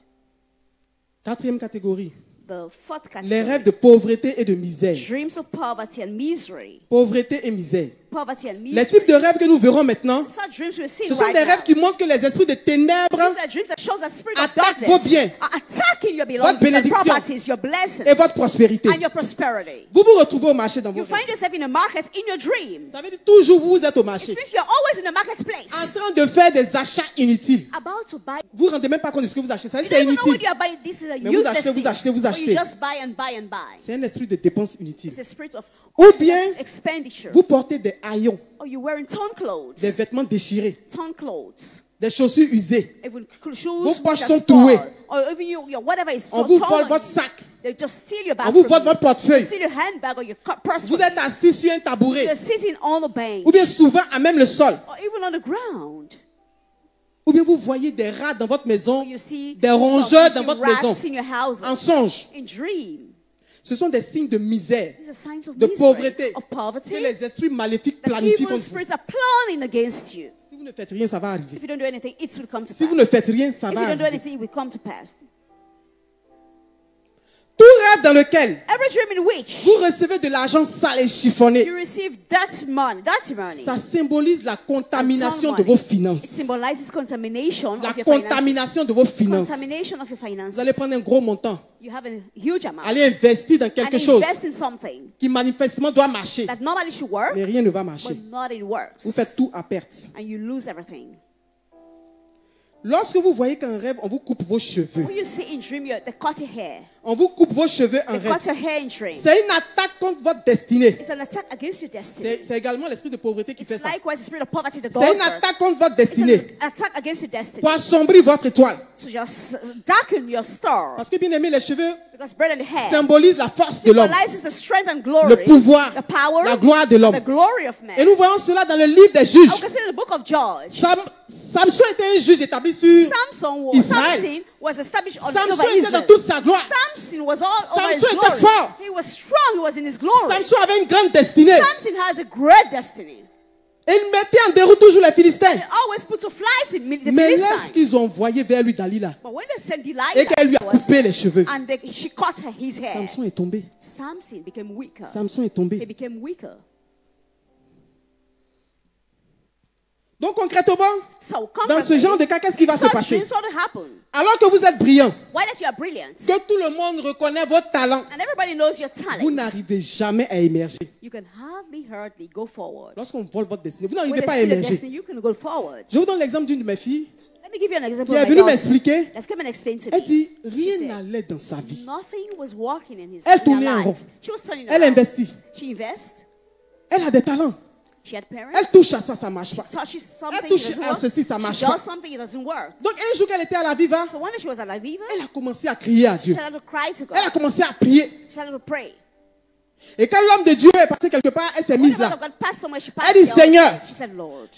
Quatrième catégorie. The fourth Les category. rêves de pauvreté et de misère. Dreams of poverty and misery. Pauvreté et misère. Poverty and Les misery. types de rêves que nous verrons maintenant, Such dreams we're seeing ce sont right des now. rêves qui montrent que les esprits de ténèbres These are dreams that shows that spirit of Attaque darkness vos biens, are attacking your belongings, votre your bénédiction properties, your blessings, et votre prospérité. and your prosperity. Vous vous retrouvez au marché dans vos You rêves. find yourself in a market in your dream. Ça veut dire toujours vous êtes au It marché, means you're always in a marketplace, en train de faire des achats inutiles. about to buy. Vous ne vous rendez même pas compte de ce que vous achetez. Ça veut You dire don't c'est even know what inutile. you are buying. This is a Mais vous useless achetez, vous thing. achetez, vous But achetez. you just buy and buy and buy. C'est un esprit de dépenses inutiles. It's a spirit of Ou bien, useless expenditure. vous portez des haillons, Or you're wearing torn clothes. des vêtements déchirés, Torn clothes. des chaussures usées. Even Vos shoes poches which are sont spoiled. trouées. Or even your whatever is On so vous torn vole on votre you. sac. They just steal your bag On vous from vole you. votre portefeuille. They steal your handbag or your purse Vous from êtes assis sur un tabouret, You're sitting on the bank. ou bien souvent à même le sol. Or even on the ground. Ou bien vous voyez des rats dans votre maison, You see des rongeurs some- dans you see votre rats maison, in your houses. en songe. In dream. Ce sont des signes de misère, These are signs of de misery, pauvreté, of poverty. que les esprits maléfiques The planifient evil contre vous. spirits are planning against you. Si vous ne faites rien, ça va arriver. If you don't do anything, it will come to Si vous pass. ne faites rien, ça If va you don't do arriver. anything, it will come to pass. Tout rêve dans lequel every dream in which vous recevez de l'argent sale et chiffonné, you receive dirty money, ça symbolise la contamination de money. vos It finances. symbolizes contamination La of your finances. contamination de vos finances. Contamination of your finances. Vous allez prendre un gros montant, You have a huge amount. allez investir dans quelque and chose invest in something qui manifestement doit marcher, that normally should work, mais rien ne va marcher. but not it works. Vous faites tout à perte. And you lose everything. Lorsque vous voyez qu'en rêve, on vous coupe vos cheveux, When you see in dream, they cut your hair. on vous coupe vos cheveux en They rêve, cut your hair in dream. c'est une attaque contre votre destinée. It's an attack against your destiny. C'est également l'esprit de pauvreté qui fait It's ça. likewise the spirit of poverty that C'est goes une there. attaque contre votre It's destinée an attack against your destiny. pour assombrir votre étoile. To just darken your star. Parce que bien aimé, les cheveux Because bread and hair symbolisent la force de l'homme, symbolizes the strength and glory, le pouvoir, the power, la gloire de l'homme. the glory of man. Et nous voyons cela dans le livre des juges. I can see in the book of Judge. Samson était un juge établi sur Samson Israël. was established on Samson over était Israel. dans toute sa gloire. Samson was all over his Samson était glory. fort. He was strong. He was in his glory. Samson avait une grande destinée. Samson has a great destiny. Et il mettait en déroute toujours les Philistins. He always put to flight in the Mais Philistines. lorsqu'ils ont envoyé vers lui Dalila But when they sent Delilah et qu'elle lui a to us, coupé les cheveux, and she cut his hair, Samson est tombé. Samson became weaker. Samson est He tombé. became weaker. Donc concrètement, So dans ce genre de cas, qu'est-ce qui va se such passer? dreams what happen. Alors que vous êtes brillant, Why that you are brilliant, que tout le monde reconnaît votre talent, and everybody knows your vous talent, n'arrivez jamais à émerger. you can hardly go forward. Lorsqu'on vole votre destinée, vous When n'arrivez they pas à steal your émerger. destiny, you can go forward. Je vous donne l'exemple d'une de mes filles Let me give you an example qui est of my venue daughter. m'expliquer. Let's come and explain to Elle me. dit, She rien said, n'allait dans sa vie. nothing was working in Elle in tournait her en life. rond. She was turning Elle around. investit. She invests. Elle a des talents. She had parents. Elle touche à ça, ça ne marche pas. Touches something, Elle touche it doesn't à work. ceci, ça marche She pas. does something, it doesn't work. Donc un jour qu'elle était à la Viva, So one day she was at La Viva, elle a commencé à crier à she Dieu. started to cry to God. Elle a commencé à prier. She started to pray. Et quand l'homme de Dieu est passé quelque part, elle s'est When mise the word là. of God passed somewhere, she Elle passed dit, there. Seigneur, She said, Lord,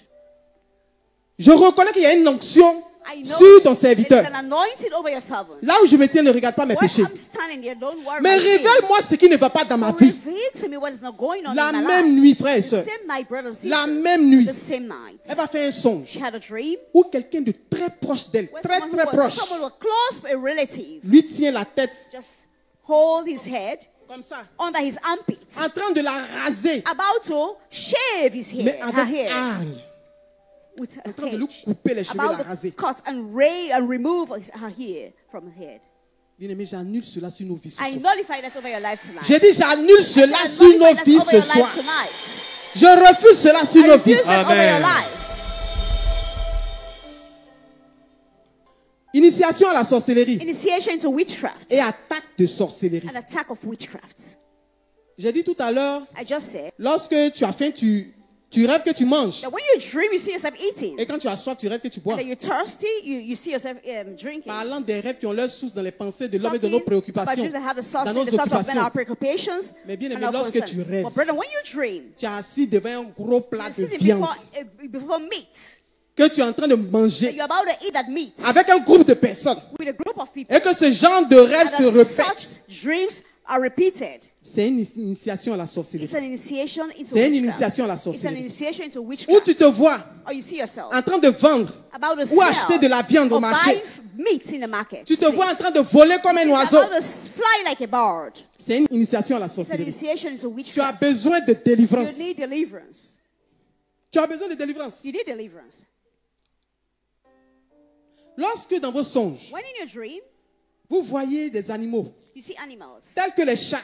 je reconnais qu'il y a une onction I know sur ton there is serviteur. an anointing over your servant. Là où je me tiens, ne regarde pas mes Where péchés. I'm standing there, don't worry Mais about sin. révèle-moi ce qui ne va pas dans ma But vie. reveal to me what is not going on La in my même life. nuit, frères et The sœurs, same night, brothers and la sisters. même nuit, The same night. elle va faire un songe She had a dream où quelqu'un de très proche d'elle, where très someone très who was proche, someone who was close, a relative, lui tient la tête just hold his head comme ça, under his armpits, en train de la raser, about to shave his hair, mais her avec hair, hargne, with a en train de lui hedge, couper les cheveux, about la to raser. cut and remove her hair from her head. Bien aimé, j'annule cela sur nos vies ce I soir. nullify that over your life tonight. J'ai dit, j'annule cela I sur nullify nos that vies over ce your soir. life tonight. Je refuse cela sur I nos vies. refuse that over your Amen. life. Initiation à la sorcellerie Initiation into witchcraft. et attaque de sorcellerie. An attack of witchcraft. J'ai dit tout à l'heure, I just said lorsque tu as faim, tu rêves que tu manges. that when you dream, you see yourself eating. Et quand tu as soif, tu rêves que tu bois. And that you're thirsty, you see yourself drinking. Parlant des rêves qui ont leur source dans les pensées de l'homme et de Talking nos about préoccupations, dreams that have the source dans in nos the thoughts of men, our occupations. preoccupations, Mais bien and aimé, our lorsque concerns. tu rêves, But brother, when you dream, tu es assis devant un gros plat you're de sitting viande before meat. que tu es en train de That manger you're about to eat that meat avec un groupe de personnes with a group of people. et que ce genre de rêve And se that répète. such dreams are repeated. C'est une initiation à la sorcellerie. It's an initiation into C'est une witchcraft. initiation à la It's an sorcellerie. initiation into Où witchcraft. tu te vois Or you see yourself en train de vendre about to ou sell acheter de la viande au or marché. buy meat in the market. Tu te vois en place. train de voler comme un It's oiseau. about to fly like a bird. C'est une initiation à la It's an sorcellerie. initiation into Tu as witchcraft. besoin de délivrance. You need deliverance. Tu as besoin de délivrance. You need deliverance. Lorsque dans vos songes, When in your dream, vous voyez des animaux you see animals tels que les chats,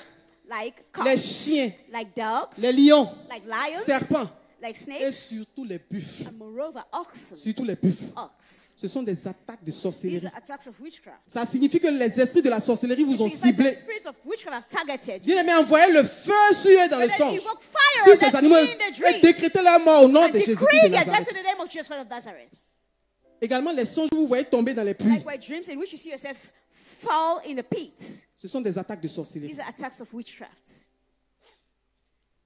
like les cats, chiens, like dogs, les lions like lions, serpents like et snakes, surtout les buffles. and moreover oxen. Surtout les buffles. Ox. Ce sont des attaques de These sorcellerie. are attacks of witchcraft. Ça signifie que les esprits de la sorcellerie vous ont It's like the ciblé. spirits of witchcraft have targeted you. Bien aimé, envoyez le feu sur eux dans le But then songe. evoke fire Sur on ces them animaux in the dream. et décrétez leur mort au nom And de Jésus-Christ decree de their death Nazareth. in the name of Jesus Christ of Nazareth. Également, les songes où vous voyez tomber dans les pluies. Like where dreams in which you see yourself fall in the pit. Ce sont des attaques de sorcellerie. These are attacks of witchcraft.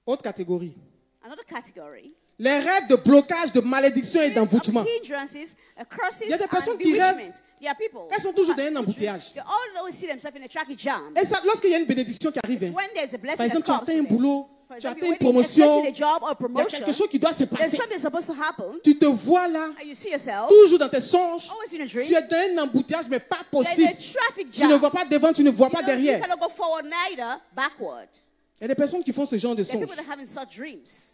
Autre catégorie. Another category. Les rêves de blocage, de malédiction et Dreams d'envoûtement. of hindrances, curses, Il y a des and personnes qui bewitchment. There are people. Elles sont toujours dans un embouteillage. They all always see themselves in a traffic jam. Et ça, lorsqu'il y a une bénédiction qui arrive, hein, When there's a par blessing that exemple, tu comes, atteins un to them, boulot, tu as une promotion, a job or il y a promotion, quelque chose qui doit se there's passer. something supposed to happen. Tu te vois là, And you see yourself toujours dans tes songes, always in a tu dream. es dans un embouteillage, mais pas There's possible. a traffic Tu ne jam. vois pas devant, tu ne vois pas You derrière. cannot go forward neither backward. Il y a des personnes qui font ce genre de There are songes. people that are having such dreams.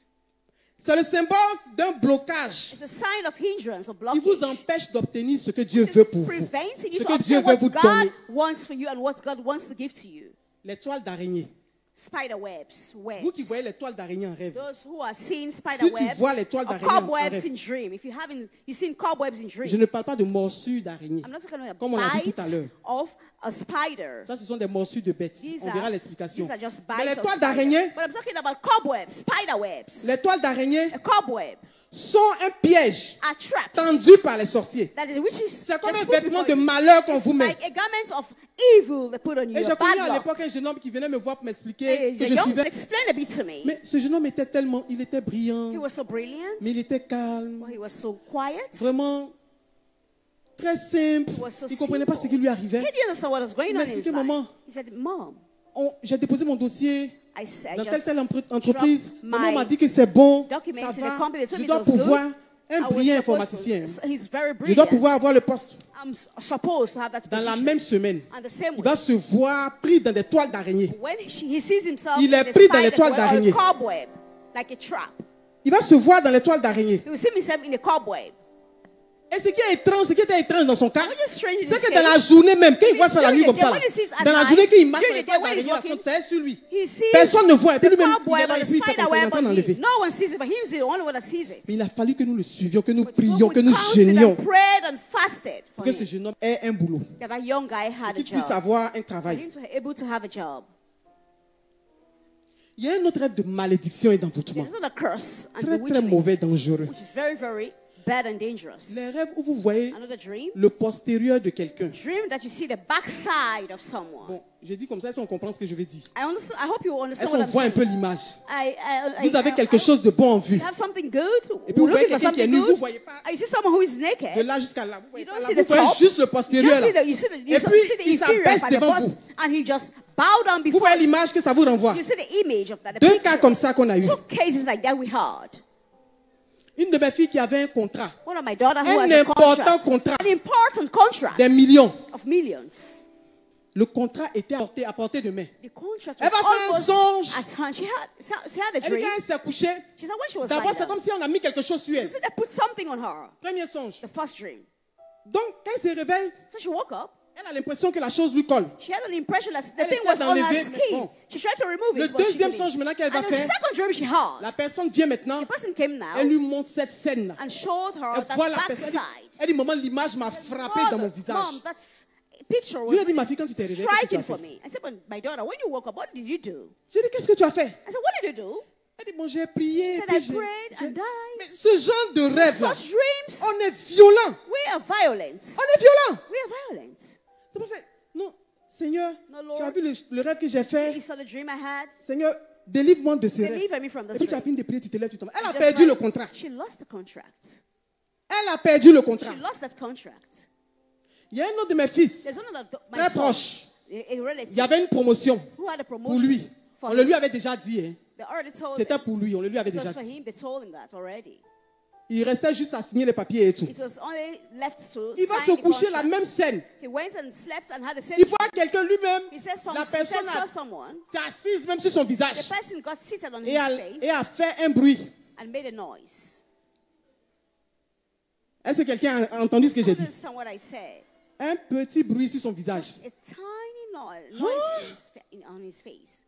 C'est le symbole d'un blocage It's a sign of hindrance or qui vous blockage. empêche d'obtenir ce que Dieu It's veut pour vous. preventing you Ce to que Dieu obtain veut what vous God donner. wants for you and what God wants to give to you. Les toiles d'araignée. Spider webs, Vous qui webs. voyez les toiles d'araignée en rêve. Those who are seeing spider Si tu webs vois les toiles or d'araignée en cobwebs rêve. in dream, if you haven't, you've seen cobwebs in dream. Je ne parle pas de morsures d'araignée. I'm not talking about Comme on l'a vu tout à bites l'heure. of a spider. Ça, ce sont des morsures de bêtes. These On verra are l'explication. just Mais les bites of toiles spider. d'araignée, But I'm talking about cobwebs, spider webs. les toiles d'araignée A cobweb sont un piège are traps. tendu par les sorciers. That is, which is C'est comme they're un supposed to vêtement be de for you. malheur qu'on It's vous met. like a garment of evil they put on you. Et j'ai a connu bad à luck. l'époque un jeune homme qui venait me voir pour m'expliquer Hey, que the je young, suivais. explain a bit to me. Mais ce jeune homme était tellement, il était He brillant, was so brilliant. mais il était calme, Well, he was so quiet. vraiment très simple. He was so Il ne comprenait pas ce simple. qui lui He arrivait. didn't understand what was going Il on m'a in his expliqué, life. maman. He said, Mom, J'ai déposé mon dossier I dans just telle entreprise. dropped Maman m'a my dit que c'est bon, documents ça in the va. company. They told Je me dois it was good. pouvoir, un I was brillant supposed informaticien. to, he's very Je brilliant. dois pouvoir avoir le poste. I'm supposed to have that Dans la position. même semaine, And the same il way, va se voir pris dans des toiles d'araignée. when he sees himself Il in est a pris dans les spider toiles web or a d'araignée. cobweb, like a trap. Il va se voir dans les toiles d'araignée. He will see himself in a cobweb. Et ce qui est étrange, ce qui était étrange dans son cas, What is strange in c'est this que dans la case, journée même, quand il When voit he's ça la nuit during comme the ça, day, when he sees at dans la night, journée qu'il marche during les the toiles day when he's d'araignée, la walking, sonde, c'est sur lui. he sees Personne ne voit. Et puis the lui-même, il est cobweb là or et the puis il fait spider comme ça, il est en web, train but d'enlever. no one sees it, but he's the only one that sees it. Mais il a fallu que nous le suivions, que nous But so prions, we que nous counseled gênions, and prayed and fasted for pour que ce him. jeune homme ait un boulot, That young guy had a qu'il puisse job. avoir un For travail. him to be able to have a job. Il y a un autre rêve de malédiction et d'envoûtement. There's another curse and Très, très mauvais, bewitchment, dangereux. which is very, very bad and dangerous. Les rêves où vous voyez Another dream. le postérieur de quelqu'un. Dream that you see the backside of someone. Bon, j'ai dit comme ça, si on comprend ce que je veux dire. I understand. I hope you understand Est-ce what qu'on I'm voit un saying. peu l'image? Vous Vous avez quelque chose de bon en vue. You have something good. Et puis vous voyez Looking for quelqu'un qui est something nu, vous good. ne voyez pas And you see someone who is de naked. là jusqu'à là. Vous voyez You pas don't là, see vous the voyez top. juste le You postérieur just là. see Et puis see the il inferior s'abaisse part, the devant bottom, vous. and he just bow down Vous before voyez you. l'image que ça vous renvoie. You see the image of that. The Deux picture. cas comme ça qu'on a eu. Two cases like that we had. Une de mes filles qui avait un contrat, One of my daughter who un has a important contract, contrat, an important contract des millions. of millions. Le contrat était à portée de main. The contract Elle was va faire un almost songe. at hand. She had a Elle dit dream. quand elle s'est couchée, She said when she was d'abord lying c'est down, comme si on a mis quelque chose sur she elle. said they put something on her. Premier songe. The first dream. Donc quand elle se réveille, So she woke up. elle a l'impression que la chose lui colle. She had an impression that the Elle thing essaie was on her d'enlever, mais skin. bon. She tried to remove Le it. but she deuxième couldn't. songe maintenant qu'elle va And the faire, second dream she had, la personne vient maintenant, the person came now elle lui montre cette scène-là. and showed her Elle that voit la personne. backside. Elle dit, maman, l'image m'a frappé dans mon visage. Mom, that's a picture Je was lui ai dit, really ma fille, quand tu t'es réveillée, qu'est-ce que tu striking as for fait? me. I said, but my daughter, when you woke up, what did you do? J'ai dit, qu'est-ce que tu as fait? I said, what did you do? Elle dit, bon, j'ai prié. She said, puis I prayed and died. Mais ce genre de rêve-là, Such dreams, on est violent. we are violent. On est violent. We are violent. C'est pas fait. Non, Seigneur, No, Lord. tu as vu le rêve que j'ai fait. You saw the dream I had? Seigneur, délivre-moi de ce rêve. Deliver me from Et this puis tu as dream. fini de prier, tu te lèves, tu tombes. Elle a Just perdu like- le contrat. She lost the contract. Elle a perdu le contrat. She lost that contract. Il y a un autre de mes fils, There's another my très son, proche. a relative Il y avait une promotion who had a pour promotion lui. for On le him. lui avait déjà dit. Hein. They already told C'était him. pour lui, on le lui avait It déjà was for dit. him. They told him that already. Il restait juste à signer les papiers et tout. It was only left to Il va sign se the coucher la contract. même scène. He went and slept and had the same Il voit quelqu'un lui-même, He said la personne saw someone. s'est assise même sur son The visage person got seated on et his a face fait un bruit. and made a noise. Est-ce que quelqu'un a entendu ce que You j'ai dit? understand what I said? Un petit bruit sur son visage. A tiny noise on his face.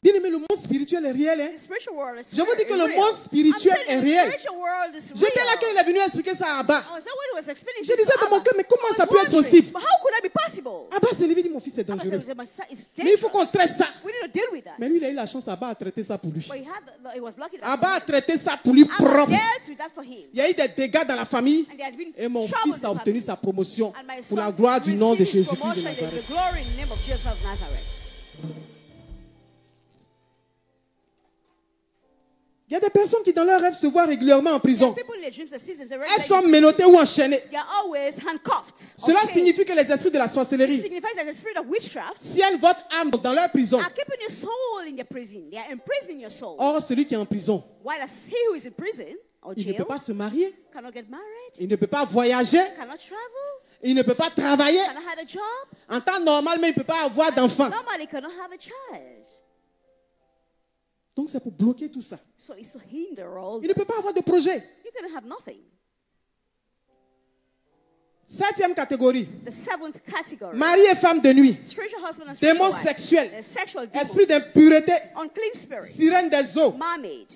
Bien aimé, le monde spirituel est réel. Hein? The spiritual world is Je vous dis que le real. monde spirituel I'm telling est you, réel. The spiritual world is J'étais là real. quand il est venu expliquer ça à Abba. I was there when he was explaining Je this disais to dans mon Abba. cœur, mais comment I was ça peut être wondering, possible? but how could that be possible? Abba s'est levé et dit, mon fils est Abba dangereux. said, "My son is Mais il faut qu'on dangerous. traite ça. We need to deal with that." Mais lui, il a eu la chance, Abba a traité ça pour lui. But he was lucky that Abba a traité ça pour lui Abba propre. dealt with that for him. Il y a eu des dégâts dans la famille. And there had been Et mon trouble fils in a the obtenu family. sa promotion And my pour la son gloire du nom de received his Jésus-Christ de promotion in Nazareth. the glory in the name of Jesus of Nazareth. Il y a des personnes qui dans leurs rêves se voient régulièrement en prison. People in their dreams, the seasons, they Elles sont menottées ou enchaînées. are always handcuffed. Cela Okay. signifie que les esprits de la It sorcellerie signifies that the spirit of witchcraft tiennent votre âme dans leur prison. are keeping your soul in your prison. They are imprisoning your soul. Or, celui qui est en prison, While he who is in prison or il ne peut jail pas se marier, cannot get married, il ne peut pas voyager, cannot travel, il ne peut pas travailler. cannot have a job. En temps normal, mais il ne peut pas avoir d'enfant. Normally cannot have a child. Donc, c'est pour bloquer tout ça. So it's to hinder all Il ne peut that. pas avoir de projet. You can have nothing. 7e catégorie. The seventh category. Mari et femme de nuit. Spiritual husband and spiritual Démons wife. sexuels. The sexual Esprit demons. d'impureté. Unclean spirits. Sirène des eaux. Mermaid.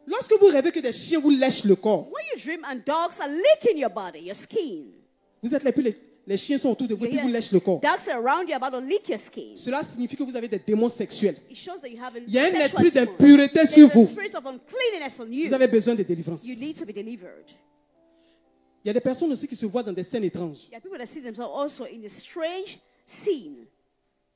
Lorsque vous rêvez que des chiens vous lèchent le corps, When you dream and dogs are licking your body, your skin. vous êtes là, puis les chiens sont autour de vous et You puis hear vous lèchent le corps. dogs are around you about to lick your skin. Cela signifie que vous avez des démons sexuels. It shows that you have a Il y a un sexual esprit demon. d'impureté sur There's a vous. spirit of uncleanness on you. Vous avez besoin de délivrance. You need to be delivered. Il y a des personnes aussi qui se voient dans des scènes étranges. There are people that see themselves also in a strange scene.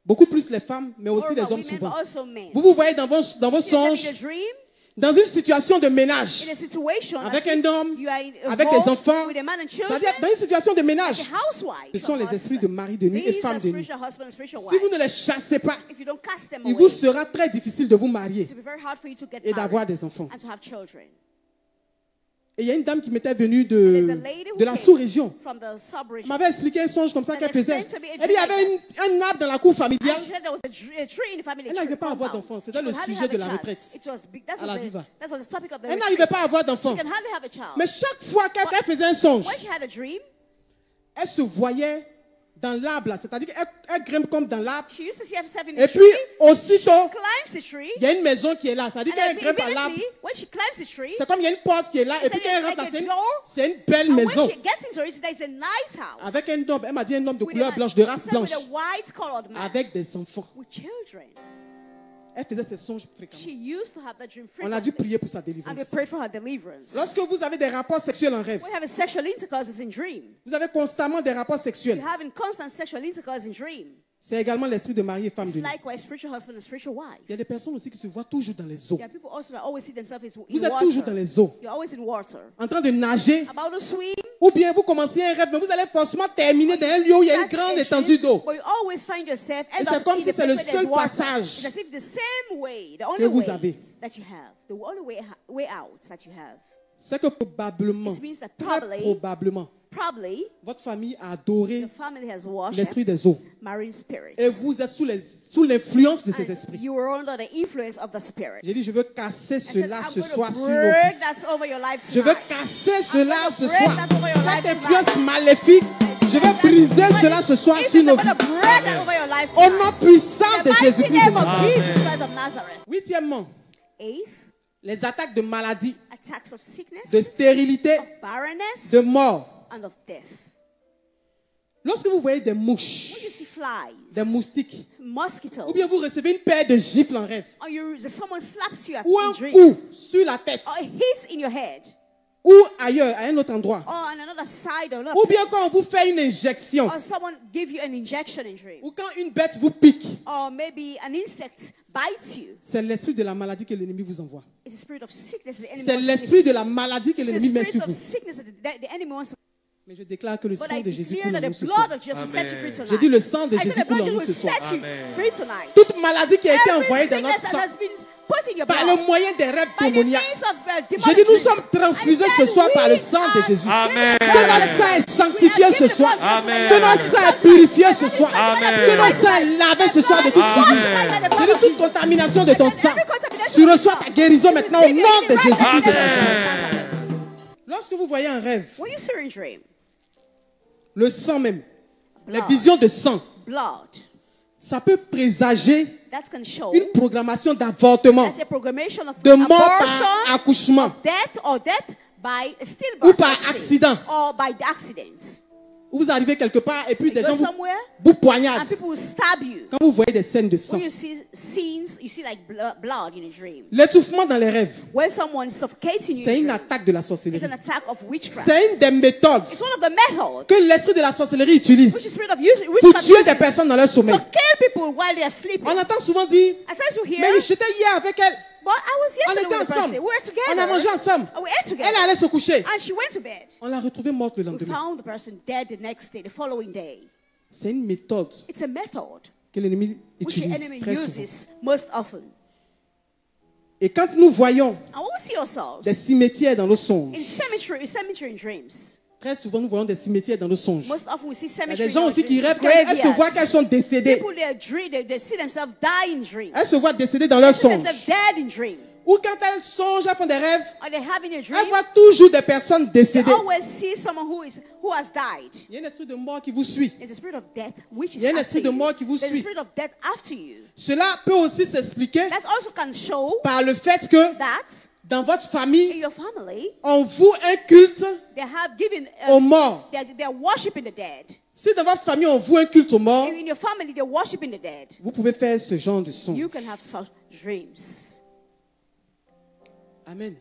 Beaucoup plus les femmes, mais More aussi les about hommes women, souvent. but also men. Vous vous voyez dans vos You yourself songes, in a dream, dans une situation de ménage, in a situation avec as if un homme, you are in a avec home des enfants, with a man and children, c'est-à-dire dans une situation de ménage. a housewife, Ce sont a les esprits husband. de mari de nuit et These femmes are de nuit. spiritual husband and spiritual Si vous ne wives. les chassez pas, If you don't cast them il away, vous sera très difficile de vous marier it will be very hard for you to get et d'avoir married des enfants. and to have children. Et il y a une dame qui m'était venue There's a lady who de la came sous-région. from the Elle sub-region. m'avait expliqué un songe comme ça And qu'elle faisait. explained to me a Elle dit il y dream avait like un arbre dans la cour familiale. And she said there was a tree in the family Elle n'arrivait pas à avoir compound. d'enfants. C'était She le could hardly sujet have de a la child. retraite. It was big, that À la was Viva. that was the topic of the Elle n'arrivait pas à avoir retreat. d'enfants. She can hardly have a child. Mais chaque fois qu'elle faisait un songe, When she had a dream, elle se voyait dans l'arbre là. C'est-à-dire qu'elle grimpe comme dans l'arbre. she used to see herself in Et the puis, tree. aussitôt, Climbs the tree. il y a une maison qui est là. C'est-à-dire And qu'elle then grimpe à l'arbre. immediately, when she climbs the tree, C'est comme il y a une porte qui est là. Et puis It's quand elle like rentre a là, door. c'est une belle and maison. when she gets into it, there's a nice house. Avec un homme, elle m'a dit un homme de With couleur a- blanche, de race with blanche. a white-colored man. Avec des enfants. With children. Elle faisait ses songes fréquemment. She used to have that dream On a dû frequently. prier pour sa And we délivrance. prayed for her deliverance. Lorsque vous avez des rapports sexuels en rêve, When you have a sexual intercourse in dream, vous avez constamment des rapports sexuels. you're having constant sexual intercourse in dream. C'est également l'esprit de mari et femme It's de nuit. likewise spiritual husband and spiritual wife. Il y a des personnes aussi qui se voient toujours dans les eaux. There are people also that always see themselves in Vous êtes water. toujours dans les eaux, You're always in water. en train de nager, About to swim. ou bien vous commencez un rêve, mais vous allez forcément terminer dans un lieu où il y a une That's grande a étendue dream, d'eau. but you always find yourself Et end c'est up comme in si a c'est le place where there's seul water. passage It's as if the same way, the que only vous way avez. that you have, the only way out that you have. C'est que probablement, It means that très probablement, probably votre famille a adoré your family has worshipped l'esprit des eaux. marine spirits. Et vous êtes sous l'influence de ces And esprits. you were under the influence of the spirit. J'ai dit, je veux casser I said, cela I'm ce going soir to sur nos break vies. that over your life Je veux tonight. casser cela I'm ce gonna break soir. that over your life Cette tonight. influence maléfique, je vais briser cela ce soir If sur you're nos going vies. to break that over your life Au nom tonight. puissant In de the mighty Jésus-Christ de name of Nazareth. Jesus Christ of Nazareth. Huitièmement, Eighth, les attaques de maladie, attacks of sickness, de stérilité, of barrenness, de mort. and of death. Lorsque vous voyez des When mouches, you see flies, des moustiques, mosquitoes, ou bien vous recevez une paire de gifles en rêve, or someone slaps you ou in un dream, coup sur la tête, or it hits in your head, ou ailleurs, à un autre endroit, or on another side, or another ou bien place, quand on vous fait une injection, or someone give you an injection in dream, ou quand une bête vous pique, or maybe an insect bites you. c'est l'esprit de la maladie que l'ennemi vous envoie. It's the spirit of sickness the enemy C'est wants to l'esprit de la maladie que It's the l'ennemi met spirit sur of vous. sickness that the enemy wants to. Mais je déclare que le But sang I de Jésus declare coule that en the nous ce blood soir. of Jesus will set you free tonight. J'ai dit le sang de I said Jésus the coule blood en of nous Jesus ce will soir. set you free tonight. Toute maladie qui a été Every envoyée dans sickness notre that sang has been put in your par blood le moyen des rêves by the démoniaques. means of demonic J'ai dit nous dreams. sommes transfusés I ce said soir par le we sang de are- Jésus. Amen. Que notre sang est sanctifié ce soir. Amen. Que notre sang est purifié ce soir. Amen. Que notre sang est lavé ce soir de tout Amen. sang. J'ai dit toute contamination de ton sang. Tu reçois ta guérison maintenant au nom de Jésus-Christ. Amen. Lorsque vous voyez un rêve, When you see a dream, le sang même, les Blood. visions de sang, blood, ça peut présager that's going to show une programmation d'avortement, that's a programmation of de mort par abortion, accouchement. death, or death by Ou stillbirth, par let's say, accident. or by accident. Vous arrivez quelque part et puis des You gens go somewhere vous and poignardent. people will stab you. Quand vous voyez des scènes de sang, When you see scenes, you see like blood in a dream. l'étouffement dans les rêves, When someone is suffocating you, c'est in une a dream, attaque de la it's sorcellerie. an attack of witchcraft. C'est une des méthodes It's one of the methods que l'esprit de la sorcellerie utilise which the spirit of witchcraft pour tuer des uses personnes dans leur sommeil. to kill people while they are sleeping. On entend souvent dire, At times you hear, mais j'étais hier avec elle, But I was On yesterday était with the ensemble. person. We were together. On a mangé ensemble. And we ate together. Elle allait se coucher. And she went to bed. On l'a retrouvée morte le We lendemain. found the person dead the next day, the following day. C'est une méthode It's a method que l'ennemi which the utilise enemy très souvent. uses most often. Et quand nous voyons And when we see ourselves des cimetières dans nos songes, in cemetery in dreams, très souvent nous voyons des cimetières dans nos songes. most often we see Il y a cemetery des gens in aussi our qui dreams, rêvent qu'elles se voient graveyards. qu'elles sont décédées. People they see themselves die in dreams. Elles se voient décédées dans leurs They see songes. themselves dead in dreams. Ou quand elles songent, elles font des rêves, Or they have in a elles dream. voient toujours des personnes They décédées. always see someone who has died. Il y a un esprit de mort qui vous suit. There's a spirit of death which Il is y a un after esprit de you. mort qui vous There's a suit. spirit of death after you. Cela peut aussi s'expliquer That also can show par le fait que that dans votre in famille, your family on voue un culte they have given aux morts. they're worshiping the dead. Si dans votre famille, on voue un culte aux morts, In your family they're worshiping the dead. vous pouvez faire ce genre de son. You can have such dreams. Amen.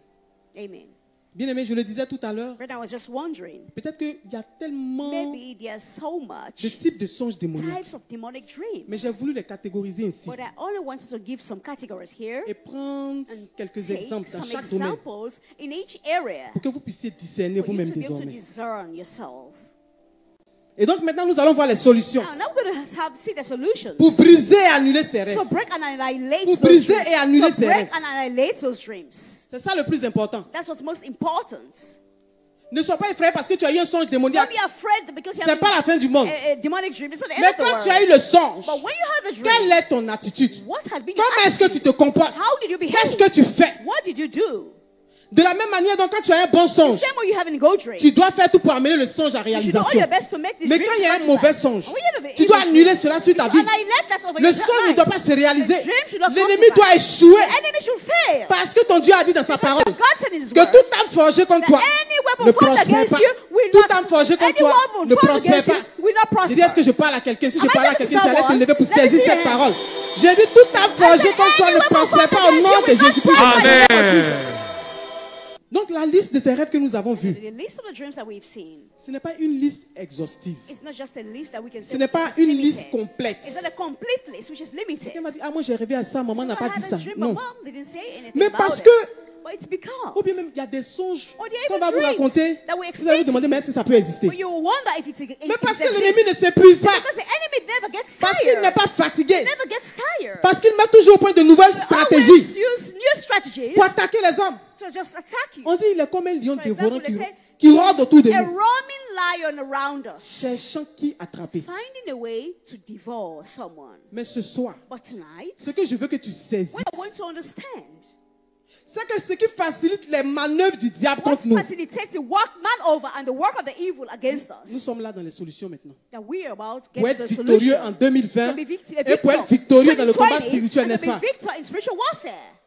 Amen. Bien aimé, je le disais tout à l'heure, Right now I was just wondering, peut-être qu'il y a tellement maybe there's so de much types de songes démoniaques. types of demonic dreams. Mais j'ai voulu les catégoriser ici But I only wanted to give some categories here et prendre and quelques take exemples dans some chaque domaine examples in each area pour que vous puissiez discerner for you vous-même to be able to désormais. discern yourself. Et donc maintenant, nous allons voir les solutions Now we're going to see the solutions. pour briser et annuler ces rêves. To break and annihilate Pour those briser dreams. et annuler To ces break rêves. and annihilate those dreams. C'est ça le plus important. That's what's most important. Ne sois pas effrayé parce que tu as eu un songe Don't démoniaque. be afraid because you C'est have pas la fin du monde. a demonic dream. It's not the end Mais of the quand tu as eu world. le songe, But when you have the quelle dream, est ton attitude? what had been your Comment est-ce que tu attitude? te comportes? How did you behave? Qu'est-ce que tu fais? What did you do? De la même manière, donc, quand tu as un bon The songe, same way you have in go dream. tu dois faire tout pour amener le songe à You should do all réalisation. your best to make the Mais dream quand il y a come un to mauvais pass. songe, And when you have an tu dois evil annuler dream, cela sur ta you vie. annihilate that over Le your songe ne life. doit pas se réaliser. The dream should not come L'ennemi to doit pass. échouer The enemy should fail. parce que ton Dieu a dit dans sa Because parole God said in His que word toute âme forgée contre that toi any weapon ne formed prospère against pas. you will Toute not- âme forgée contre any toi weapon ne formed prospère against you pas. will not prosper. Je dis, est-ce que je parle à quelqu'un? Si je Am I parle à talking to quelqu'un, ça allait te someone? lever pour Let me saisir see cette your hands. parole. J'ai dit, toute âme forgée said, contre toi any ne weapon prospère pas au formed nom against de you will not Jésus-Christ. prosper. Amen. Donc la liste de ces rêves que nous avons vus, The list of the dreams that we've seen, ce n'est pas une liste exhaustive. it's not just a list that we can say. Ce n'est pas it's une limited. liste complète. It's not a complete list, which is limited. Quelqu'un m'a dit, ah moi j'ai rêvé à ça, maman n'a So pas I dit had ça. a dream, Non. but mom didn't say anything Mais about parce it. que- But it's because. Ou bien même il y a des songes Or there are qu'on even va vous dreams raconter. that we Vous allez explain vous to demander, you. mais est-ce que ça peut exister? But you wonder if it's Mais parce que l'ennemi ne s'épuise pas. Because the enemy never gets Parce qu'il tired. n'est pas fatigué. Never gets tired. Parce qu'il met toujours au point de nouvelles They stratégies always use new strategies pour attaquer les hommes. to just attack you. On dit il est comme un lion For dévorant example, they say, qui rôde autour de a nous, roaming lion around us, cherchant qui attraper. finding a way to devour someone. Mais ce soir, But tonight, ce que je veux que tu saisisses, what I want to understand, c'est que ce qui facilite les manœuvres du diable what contre nous. facilitates the work man over and the work of the evil against Nous us, sommes là dans les solutions maintenant. that we are about to Pour get être to the victorieux solution. en 2020 To be et pour être victorieux dans le combat spirituel, n'est-ce pas? victor in spiritual warfare.